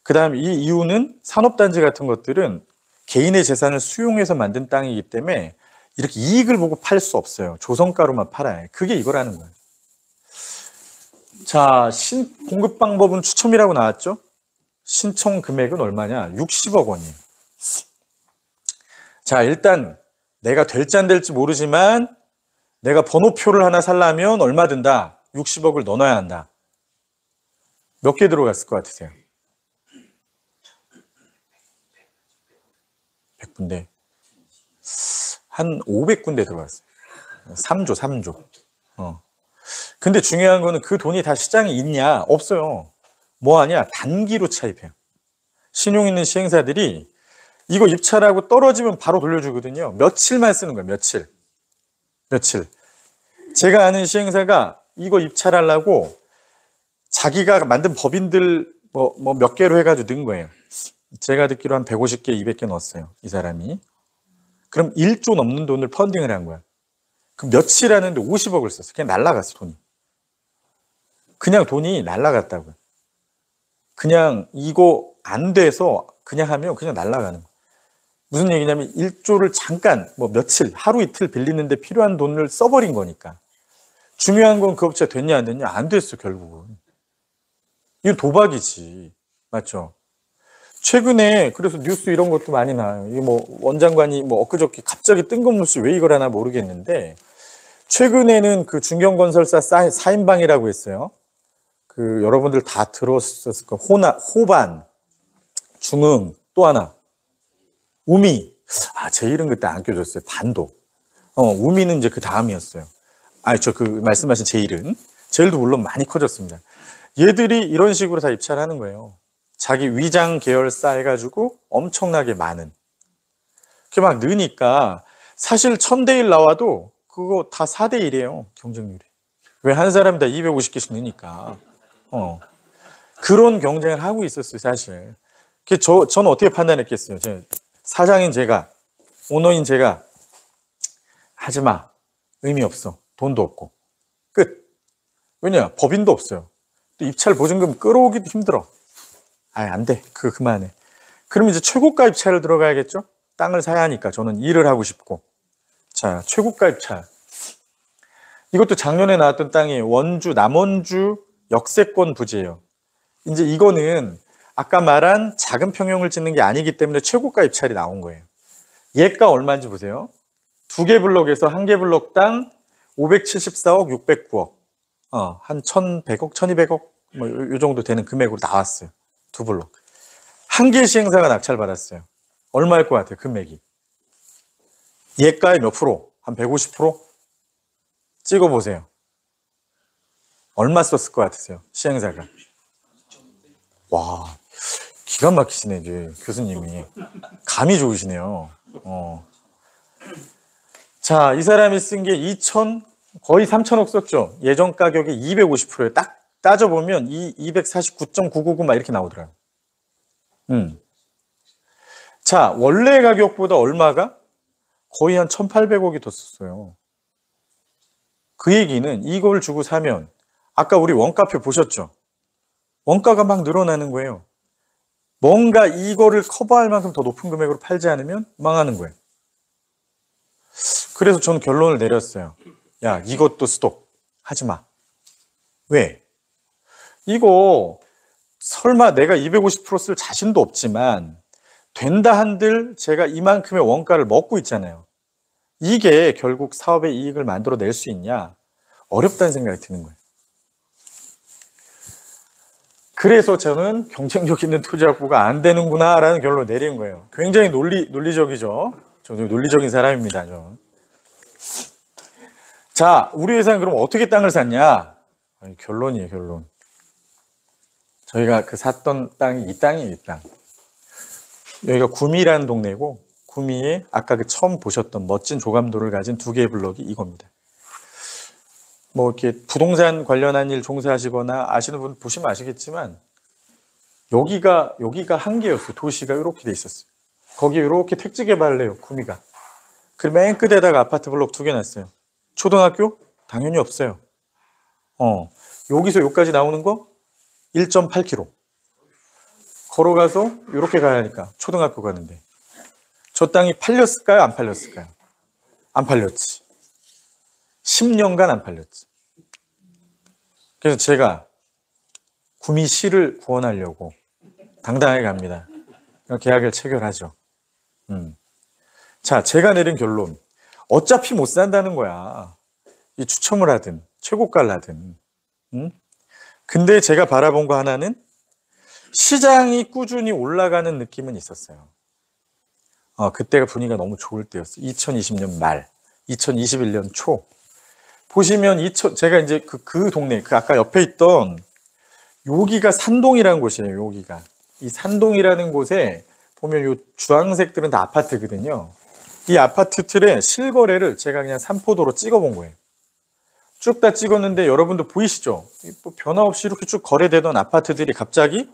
그 다음에 이 이유는 산업단지 같은 것들은 개인의 재산을 수용해서 만든 땅이기 때문에 이렇게 이익을 보고 팔 수 없어요. 조성가로만 팔아요. 그게 이거라는 거예요. 자, 공급 방법은 추첨이라고 나왔죠? 신청 금액은 얼마냐? 60억 원이에요. 자, 일단 내가 될지 안 될지 모르지만 내가 번호표를 하나 살려면 얼마 든다? 60억을 넣어놔야 한다. 몇 개 들어갔을 것 같으세요? 100군데. 한 500군데 들어갔어요. 3조. 근데 중요한 거는 그 돈이 다 시장에 있냐? 없어요. 뭐 하냐? 단기로 차입해요. 신용 있는 시행사들이 이거 입찰하고 떨어지면 바로 돌려주거든요. 며칠만 쓰는 거예요. 며칠. 제가 아는 시행사가 이거 입찰하려고 자기가 만든 법인들 뭐 몇 개로 해가지고 넣은 거예요. 제가 듣기로 한 150개, 200개 넣었어요. 이 사람이. 그럼 1조 넘는 돈을 펀딩을 한 거야. 그럼 며칠 하는데 50억을 썼어. 그냥 날라갔어, 돈이. 그냥 돈이 날라갔다고요. 그냥 이거 안 돼서 그냥 하면 그냥 날라가는 거야. 무슨 얘기냐면 1조를 잠깐 뭐 며칠, 하루 이틀 빌리는데 필요한 돈을 써버린 거니까. 중요한 건 그 업체가 됐냐 안 됐냐? 안 됐어, 결국은. 이건 도박이지. 맞죠? 최근에 그래서 뉴스 이런 것도 많이 나와요. 이게 뭐 원장관이 뭐 엊그저께 갑자기 뜬금없이 왜 이걸 하나 모르겠는데 최근에는 그 중견건설사 사인방이라고 했어요. 그 여러분들 다 들었을 거 호반, 중흥, 또 하나 우미. 제 이름 그때 안 껴줬어요. 반도. 우미는 이제 그 다음이었어요. 그 말씀하신 제일은. 제일도 물론 많이 커졌습니다. 얘들이 이런 식으로 다 입찰하는 거예요. 자기 위장 계열사 해가지고 엄청나게 많은. 그게 막 느니까 사실 1000대1 나와도 그거 다 4대1이에요. 경쟁률이. 왜 한 사람이 다 250개씩 느니까. 그런 경쟁을 하고 있었어요, 사실. 저는 어떻게 판단했겠어요? 사장인 제가, 오너인 제가 하지 마. 의미 없어. 돈도 없고. 끝. 왜냐? 법인도 없어요. 또 입찰 보증금 끌어오기도 힘들어. 안 돼. 그만해. 그럼 이제 최고가 입찰을 들어가야겠죠? 땅을 사야 하니까 저는 일을 하고 싶고. 자, 최고가 입찰. 이것도 작년에 나왔던 땅이 남원주 역세권 부지예요. 이제 이거는 아까 말한 작은 평형을 짓는 게 아니기 때문에 최고가 입찰이 나온 거예요. 얘가 얼마인지 보세요. 두 개 블록에서 한 개 블록당 574억, 609억. 한 1,100억, 1,200억 뭐 요 정도 되는 금액으로 나왔어요. 두 블록. 한 개 시행사가 낙찰받았어요. 얼마일 것 같아요, 금액이? 예가의 몇 프로? 한 150%? 찍어보세요. 얼마 썼을 것 같으세요, 시행사가? 와, 기가 막히시네, 이제 교수님이. 감이 좋으시네요. 자, 이 사람이 쓴 게 거의 3천억 썼죠. 예전 가격의 250%예요. 딱 따져보면 249.999 막 이렇게 나오더라고요. 자, 원래 가격보다 얼마가? 거의 한 1,800억이 더 썼어요. 그 얘기는 이걸 주고 사면 아까 우리 원가표 보셨죠? 원가가 막 늘어나는 거예요. 뭔가 이거를 커버할 만큼 더 높은 금액으로 팔지 않으면 망하는 거예요. 그래서 저는 결론을 내렸어요. 야, 이것도 스톱. 하지 마. 왜? 이거 설마 내가 250%쓸 자신도 없지만 된다 한들 제가 이만큼의 원가를 먹고 있잖아요. 이게 결국 사업의 이익을 만들어낼 수 있냐? 어렵다는 생각이 드는 거예요. 그래서 저는 경쟁력 있는 투자구가 안 되는구나 라는 결론을 내린 거예요. 굉장히 논리적이죠. 저는 논리적인 사람입니다. 저. 자, 우리 회사는 그럼 어떻게 땅을 샀냐? 아니, 결론이에요, 결론. 저희가 그 샀던 땅이 이 땅이에요, 이 땅. 여기가 구미라는 동네고, 구미에 아까 그 처음 보셨던 멋진 조감도를 가진 두 개의 블럭이 이겁니다. 뭐 이렇게 부동산 관련한 일 종사하시거나 아시는 분 보시면 아시겠지만 여기가 한 개였어요. 도시가 이렇게 돼 있었어요. 거기 이렇게 택지 개발을 해요. 구미가. 그 맨 끝에다가 아파트 블록 두 개 놨어요. 초등학교? 당연히 없어요. 여기서 여기까지 나오는 거 1.8km. 걸어가서 이렇게 가야 하니까 초등학교 가는데 저 땅이 팔렸을까요? 안 팔렸을까요? 안 팔렸지. 10년간 안 팔렸지. 그래서 제가 구미시를 구원하려고 당당하게 갑니다. 계약을 체결하죠. 자, 제가 내린 결론. 어차피 못 산다는 거야. 이 추첨을 하든 최고가를 하든. 근데 제가 바라본 거 하나는 시장이 꾸준히 올라가는 느낌은 있었어요. 그때가 분위기가 너무 좋을 때였어요. 2020년 말, 2021년 초. 보시면 제가 이제 그 동네, 그 아까 옆에 있던 여기가 산동이라는 곳이에요. 여기가 이 산동이라는 곳에 보면 요 주황색들은 다 아파트거든요. 이 아파트 틀에 실거래를 제가 그냥 산포도로 찍어본 거예요. 쭉 다 찍었는데 여러분도 보이시죠? 뭐 변화 없이 이렇게 쭉 거래되던 아파트들이 갑자기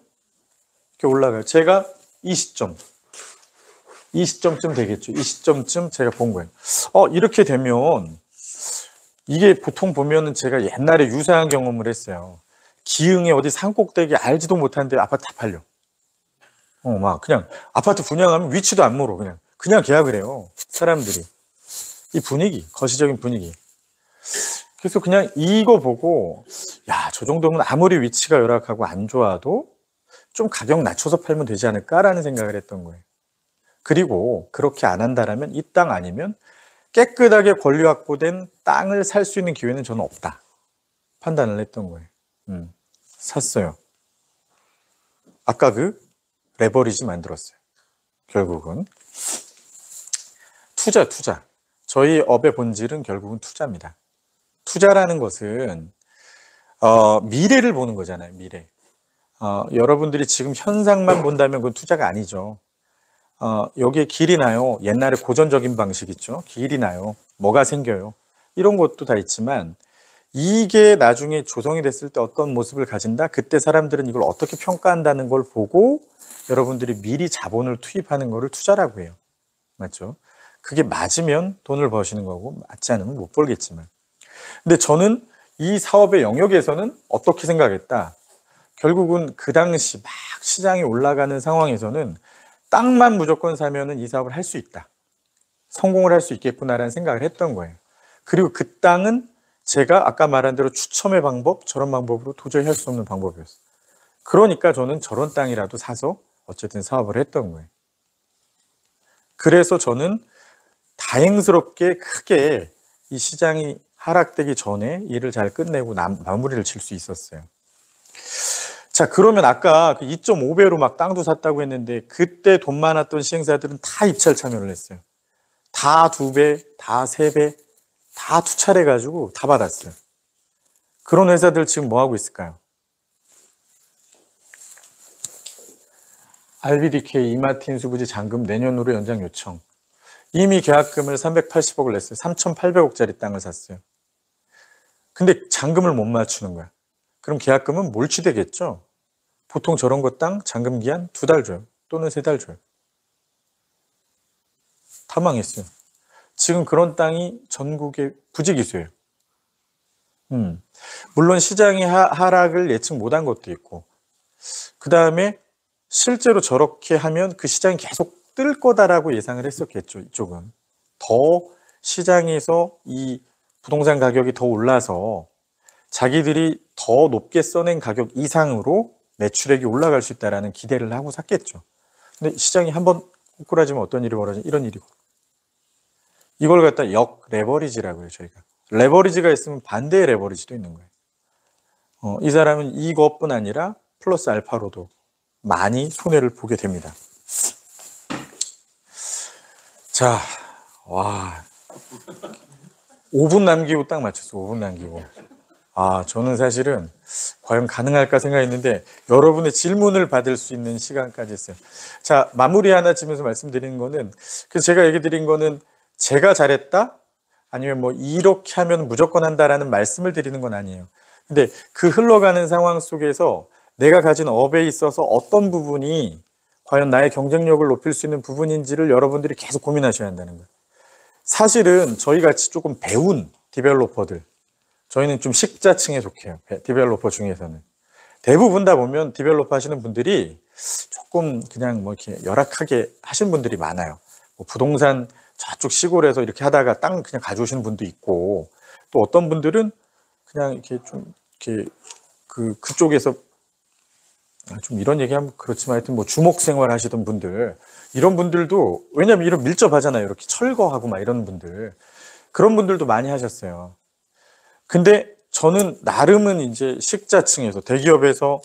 이렇게 올라가요. 제가 이 시점쯤 되겠죠. 이 시점쯤 제가 본 거예요. 이렇게 되면 이게 보통 보면은 제가 옛날에 유사한 경험을 했어요. 기흥에 어디 산꼭대기 알지도 못하는데 아파트 다 팔려. 막 그냥 아파트 분양하면 위치도 안 물어. 그냥 계약을 해요. 사람들이. 이 분위기, 거시적인 분위기. 그래서 그냥 이거 보고 야, 저 정도면 아무리 위치가 열악하고 안 좋아도 좀 가격 낮춰서 팔면 되지 않을까라는 생각을 했던 거예요. 그리고 그렇게 안 한다라면 이 땅 아니면 깨끗하게 권리 확보된 땅을 살 수 있는 기회는 저는 없다. 판단을 했던 거예요. 샀어요. 아까 그 레버리지 만들었어요. 결국은 투자. 저희 업의 본질은 결국은 투자입니다. 투자라는 것은 미래를 보는 거잖아요. 미래. 여러분들이 지금 현상만 본다면 그건 투자가 아니죠. 여기에 길이 나요. 옛날에 고전적인 방식 있죠. 길이 나요. 뭐가 생겨요. 이런 것도 다 있지만 이게 나중에 조성이 됐을 때 어떤 모습을 가진다. 그때 사람들은 이걸 어떻게 평가한다는 걸 보고 여러분들이 미리 자본을 투입하는 거를 투자라고 해요. 맞죠? 그게 맞으면 돈을 버시는 거고 맞지 않으면 못 벌겠지만. 근데 저는 이 사업의 영역에서는 어떻게 생각했다. 결국은 그 당시 막 시장이 올라가는 상황에서는 땅만 무조건 사면은 이 사업을 할 수 있다. 성공을 할 수 있겠구나라는 생각을 했던 거예요. 그리고 그 땅은 제가 아까 말한 대로 추첨의 방법, 저런 방법으로 도저히 할 수 없는 방법이었어요. 그러니까 저는 저런 땅이라도 사서 어쨌든 사업을 했던 거예요. 그래서 저는 다행스럽게 크게 이 시장이 하락되기 전에 일을 잘 끝내고 마무리를 칠 수 있었어요. 자, 그러면 아까 그 2.5배로 막 땅도 샀다고 했는데 그때 돈 많았던 시행사들은 다 입찰 참여를 했어요. 다 2배, 다 3배, 다 투차례 가지고 다 받았어요. 그런 회사들 지금 뭐 하고 있을까요? RBDK, 이마틴 수부지 잔금 내년으로 연장 요청. 이미 계약금을 380억을 냈어요. 3,800억짜리 땅을 샀어요. 근데 잔금을 못 맞추는 거야. 그럼 계약금은 몰취되겠죠? 보통 저런 거 땅 잔금 기한 2달 줘요. 또는 3달 줘요. 다 망했어요. 지금 그런 땅이 전국에 부지기수예요. 물론 시장의 하락을 예측 못한 것도 있고, 그 다음에 실제로 저렇게 하면 그 시장이 계속 뜰 거다라고 예상을 했었겠죠. 이쪽은 더 시장에서 이 부동산 가격이 더 올라서 자기들이 더 높게 써낸 가격 이상으로 매출액이 올라갈 수 있다라는 기대를 하고 샀겠죠. 근데 시장이 한번 꼬꾸라지면 어떤 일이 벌어져? 이런 일이고. 이걸 갖다 역 레버리지라고 해요, 저희가. 레버리지가 있으면 반대의 레버리지도 있는 거예요. 이 사람은 이것뿐 아니라 플러스 알파로도 많이 손해를 보게 됩니다. 자, 와. 5분 남기고 딱 맞췄어. 5분 남기고. 저는 사실은 과연 가능할까 생각했는데 여러분의 질문을 받을 수 있는 시간까지 했어요. 자, 마무리 하나 지면서 말씀드리는 거는, 그래서 제가 얘기 드린 거는 제가 잘했다? 아니면 뭐 이렇게 하면 무조건 한다라는 말씀을 드리는 건 아니에요. 근데 그 흘러가는 상황 속에서 내가 가진 업에 있어서 어떤 부분이 과연 나의 경쟁력을 높일 수 있는 부분인지를 여러분들이 계속 고민하셔야 한다는 거예요. 사실은 저희 같이 조금 배운 디벨로퍼들, 저희는 좀 식자층에 속해요. 디벨로퍼 중에서는. 대부분 다 보면 디벨로퍼 하시는 분들이 조금 그냥 뭐 이렇게 열악하게 하신 분들이 많아요. 뭐 부동산 저쪽 시골에서 이렇게 하다가 땅 그냥 가져오시는 분도 있고, 또 어떤 분들은 그냥 이렇게 좀 이렇게 그쪽에서 좀 이런 얘기하면 그렇지만 하여튼 뭐 주목 생활 하시던 분들, 이런 분들도, 왜냐면 이런 밀접하잖아요. 이렇게 철거하고 막 이런 분들. 그런 분들도 많이 하셨어요. 근데 저는 나름은 이제 식자층에서, 대기업에서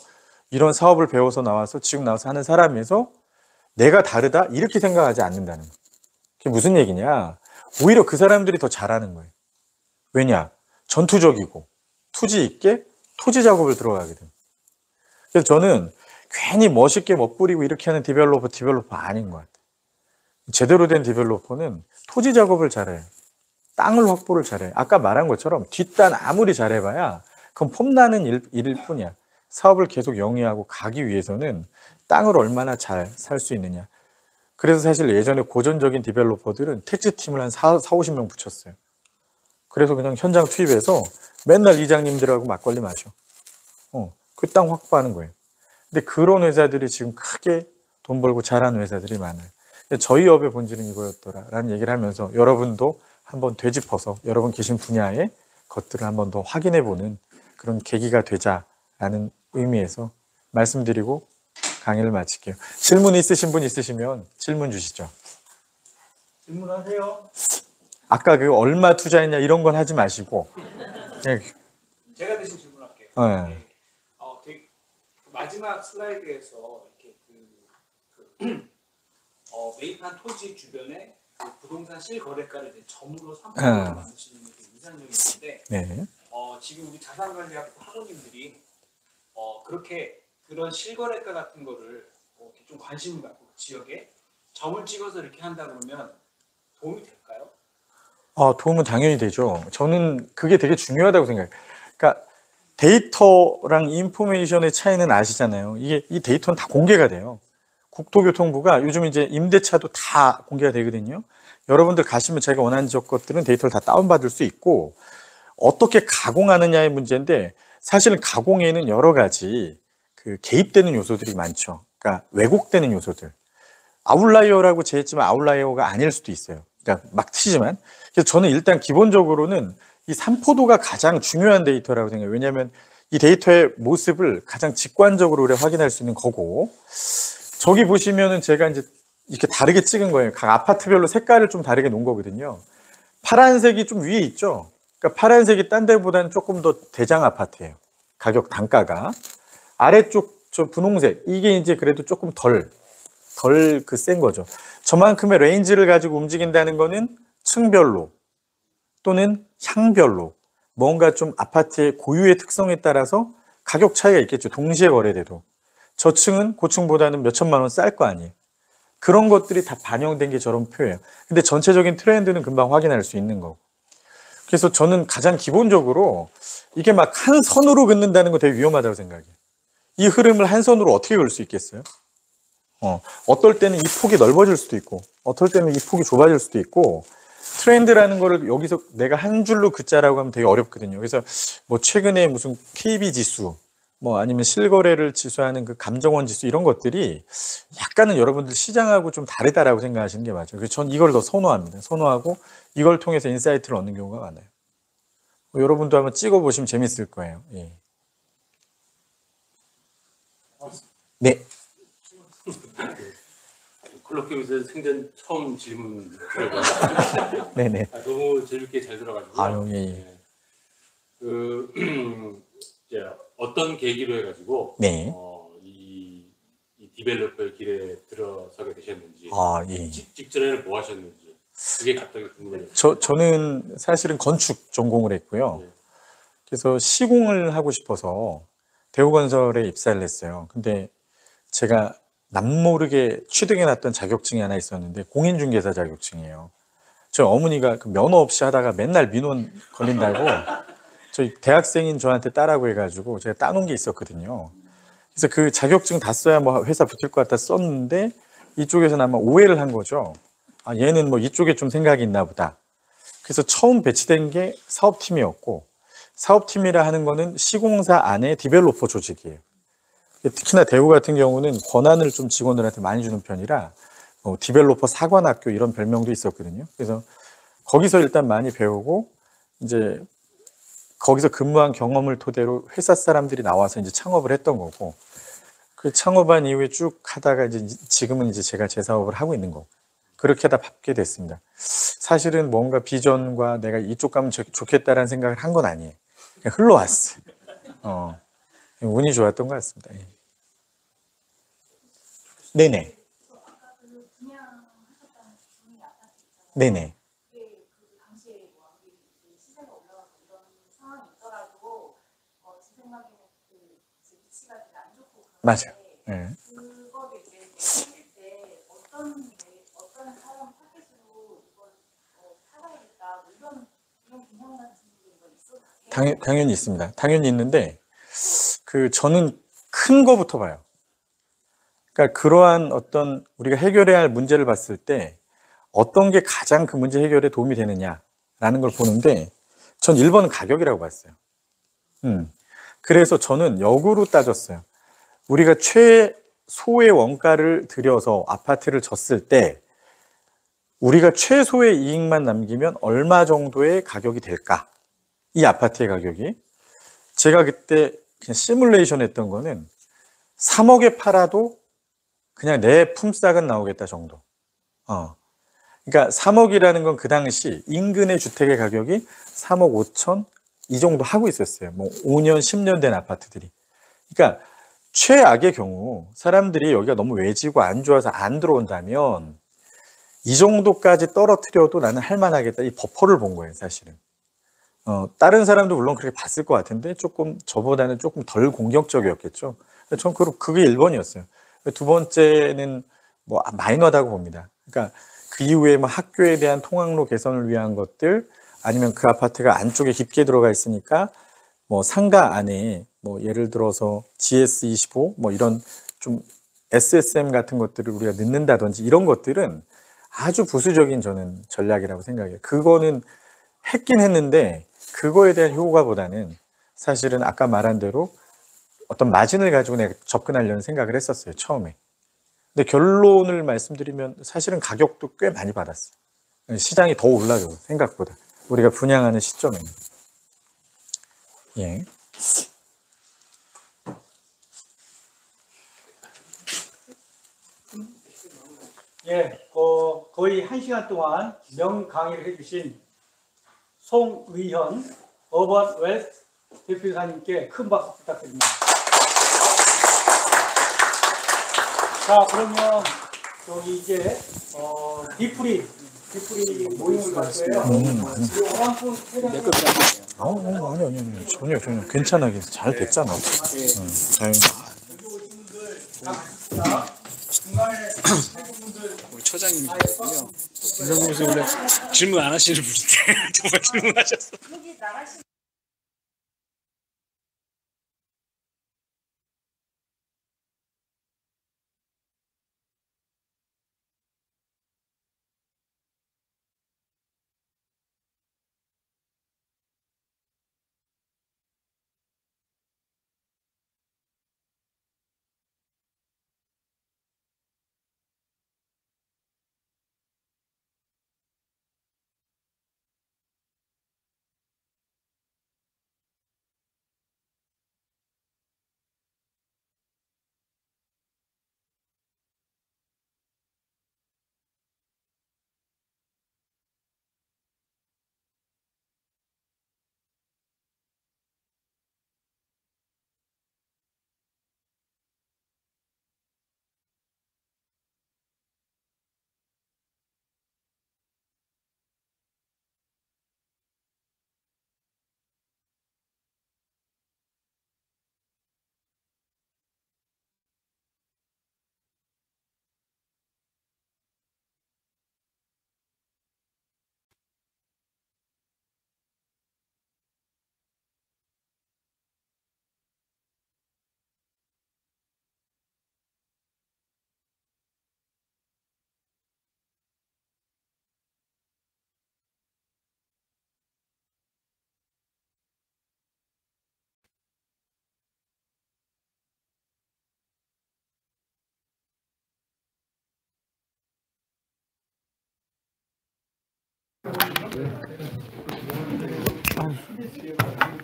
이런 사업을 배워서 나와서 지금 나와서 하는 사람에서 내가 다르다? 이렇게 생각하지 않는다는 거예요. 그게 무슨 얘기냐? 오히려 그 사람들이 더 잘하는 거예요. 왜냐? 전투적이고 투지 있게 토지 작업을 들어가게 됩니다. 그래서 저는 괜히 멋있게 멋부리고 이렇게 하는 디벨로퍼 아닌 것 같아요. 제대로 된 디벨로퍼는 토지 작업을 잘해요. 땅을 확보를 잘해요. 아까 말한 것처럼 뒷단 아무리 잘해봐야 그건 폼나는 일일 뿐이야. 사업을 계속 영위하고 가기 위해서는 땅을 얼마나 잘 살 수 있느냐. 그래서 사실 예전에 고전적인 디벨로퍼들은 택지팀을 한 40-50명 붙였어요. 그래서 그냥 현장 투입해서 맨날 이장님들하고 막걸리 마셔. 그 땅 확보하는 거예요. 근데 그런 회사들이 지금 크게 돈 벌고 잘하는 회사들이 많아요. 저희 업의 본질은 이거였더라라는 얘기를 하면서 여러분도 한번 되짚어서 여러분 계신 분야의 것들을 한번 더 확인해보는 그런 계기가 되자라는 의미에서 말씀드리고 강의를 마칠게요. 질문 있으신 분 있으시면 질문 주시죠. 질문하세요. 아까 그 얼마 투자했냐 이런 건 하지 마시고 그냥 제가 대신 질문할게요. 네. 마지막 슬라이드에서 이렇게 매입한 토지 주변에 그 부동산 실거래가를 이제 점으로 3%로 만드시는 게 인상적인데, 네. 지금 우리 자산관리학 학원님들이 그렇게 그런 실거래가 같은 거를 이렇게 좀 관심을 갖고 그 지역에 점을 찍어서 이렇게 한다 그러면 도움이 될까요? 도움은 당연히 되죠. 저는 그게 되게 중요하다고 생각해요. 그러니까 데이터랑 인포메이션의 차이는 아시잖아요. 이 데이터는 다 공개가 돼요. 국토교통부가 요즘 이제 임대차도 다 공개가 되거든요. 여러분들 가시면 제가 원하는 지역 것들은 데이터를 다 다운받을 수 있고, 어떻게 가공하느냐의 문제인데, 사실은 가공에는 여러 가지 그 개입되는 요소들이 많죠. 그러니까 왜곡되는 요소들. 아웃라이어라고 제했지만 아웃라이어가 아닐 수도 있어요. 그러니까 막 치지만. 그래서 저는 일단 기본적으로는 이 산포도가 가장 중요한 데이터라고 생각해요. 왜냐하면 이 데이터의 모습을 가장 직관적으로 우리가 확인할 수 있는 거고, 저기 보시면은 제가 이제 이렇게 다르게 찍은 거예요. 각 아파트별로 색깔을 좀 다르게 놓은 거거든요. 파란색이 좀 위에 있죠. 그러니까 파란색이 딴 데보다는 조금 더 대장 아파트예요. 가격 단가가. 아래쪽 저 분홍색 이게 이제 그래도 조금 덜 그 센 거죠. 저만큼의 레인지를 가지고 움직인다는 거는 층별로 또는 향별로 뭔가 좀 아파트의 고유의 특성에 따라서 가격 차이가 있겠죠. 동시에 거래돼도. 저층은 고층보다는 몇 천만 원 쌀 거 아니에요. 그런 것들이 다 반영된 게 저런 표예요. 근데 전체적인 트렌드는 금방 확인할 수 있는 거고. 그래서 저는 가장 기본적으로 이게 막 한 선으로 긋는다는 거 되게 위험하다고 생각해요. 이 흐름을 한 선으로 어떻게 그을 수 있겠어요? 어떨 때는 이 폭이 넓어질 수도 있고, 어떨 때는 이 폭이 좁아질 수도 있고, 트렌드라는 거를 여기서 내가 한 줄로 긋자라고 하면 되게 어렵거든요. 그래서 뭐 최근에 무슨 KB 지수, 뭐 아니면 실거래를 지수하는 그 감정원 지수 이런 것들이 약간은 여러분들 시장하고 좀 다르다라고 생각하시는 게 맞아요. 그래서 전 이걸 더 선호합니다. 선호하고 이걸 통해서 인사이트를 얻는 경우가 많아요. 여러분도 한번 찍어보시면 재밌을 거예요. 예. 네. 콜로키에서 생전 처음 질문 네네. 너무 재밌게 잘 들어가지고. 아유, 예, 예. 네. 그 이제 어떤 계기로 해가지고 네. 이 디벨로퍼의 길에 들어서게 되셨는지, 아, 예. 직전에는 뭐 하셨는지 그게 갑자기 궁금해요. 저는 사실은 건축 전공을 했고요. 네. 그래서 시공을 하고 싶어서 대우건설에 입사를 했어요. 근데 제가 남모르게 취득해놨던 자격증이 하나 있었는데 공인중개사 자격증이에요. 저희 어머니가 그 면허 없이 하다가 맨날 민원 걸린다고 저희 대학생인 저한테 따라고 해가지고 제가 따놓은 게 있었거든요. 그래서 그 자격증 다 써야 뭐 회사 붙을 것 같아 썼는데 이쪽에서는 아마 오해를 한 거죠. 아, 얘는 뭐 이쪽에 좀 생각이 있나 보다. 그래서 처음 배치된 게 사업팀이었고 사업팀이라 하는 거는 시공사 안에 디벨로퍼 조직이에요. 특히나 대우 같은 경우는 권한을 좀 직원들한테 많이 주는 편이라 디벨로퍼 사관학교 이런 별명도 있었거든요. 그래서 거기서 일단 많이 배우고 이제 거기서 근무한 경험을 토대로 회사 사람들이 나와서 이제 창업을 했던 거고 그 창업한 이후에 쭉 하다가 이제 지금은 이제 제가 제 사업을 하고 있는 거고 그렇게 하다 밟게 됐습니다. 사실은 뭔가 비전과 내가 이쪽 가면 좋겠다라는 생각을 한 건 아니에요. 그냥 흘러왔어. 운이 좋았던 것 같습니다. 예. 네네. 네네. 맞아요. 네. 당연히 있습니다. 당연히 있는데 저는 큰 거부터 봐요. 그러니까 그러한 어떤 우리가 해결해야 할 문제를 봤을 때 어떤 게 가장 그 문제 해결에 도움이 되느냐라는 걸 보는데 전 1번은 가격이라고 봤어요. 그래서 저는 역으로 따졌어요. 우리가 최소의 원가를 들여서 아파트를 졌을 때 우리가 최소의 이익만 남기면 얼마 정도의 가격이 될까? 이 아파트의 가격이. 제가 그때 그냥 시뮬레이션 했던 거는 3억에 팔아도 그냥 내 품삯은 나오겠다 정도. 그러니까 3억이라는 건 그 당시 인근의 주택의 가격이 3억 5천 이 정도 하고 있었어요. 뭐 5년, 10년 된 아파트들이. 그러니까 최악의 경우 사람들이 여기가 너무 외지고 안 좋아서 안 들어온다면 이 정도까지 떨어뜨려도 나는 할만하겠다. 이 버퍼를 본 거예요, 사실은. 다른 사람도 물론 그렇게 봤을 것 같은데 저보다는 조금 덜 공격적이었겠죠. 전 그게 1번이었어요. 두 번째는 뭐 마이너하다고 봅니다. 그러니까 그 이후에 뭐 학교에 대한 통학로 개선을 위한 것들 아니면 그 아파트가 안쪽에 깊게 들어가 있으니까 뭐 상가 안에 뭐 예를 들어서 GS25 뭐 이런 좀 SSM 같은 것들을 우리가 넣는다든지 이런 것들은 아주 부수적인 저는 전략이라고 생각해요. 그거는 했긴 했는데 그거에 대한 효과보다는 사실은 아까 말한 대로 어떤 마진을 가지고 내가 접근하려는 생각을 했었어요, 처음에. 근데 결론을 말씀드리면 사실은 가격도 꽤 많이 받았어요. 시장이 더 올라요, 생각보다. 우리가 분양하는 시점에는. 예. 예, 거의 1시간 동안 명강의를 해주신 송의현 어반 웨스트 대표이사님께 큰 박수 부탁드립니다. 자, 그러면 여기 이제 디프리 모임을 갈 거예요. 오랑꾼 회장님. 아니. 전혀. 괜찮아. 잘 됐잖아. 다행히. 우리 처장님이시거든요. 김성국에서 원래 질문 안 하시는 분인데 정말 질문하셨어.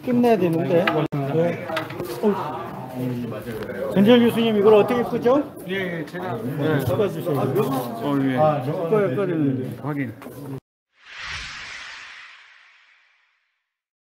끝내야 되는데. 네. 전재열 교수님 이걸 어떻게 끄죠? 예, 제가 네, 끄어주세요. 예. 꺼야 되는데 확인.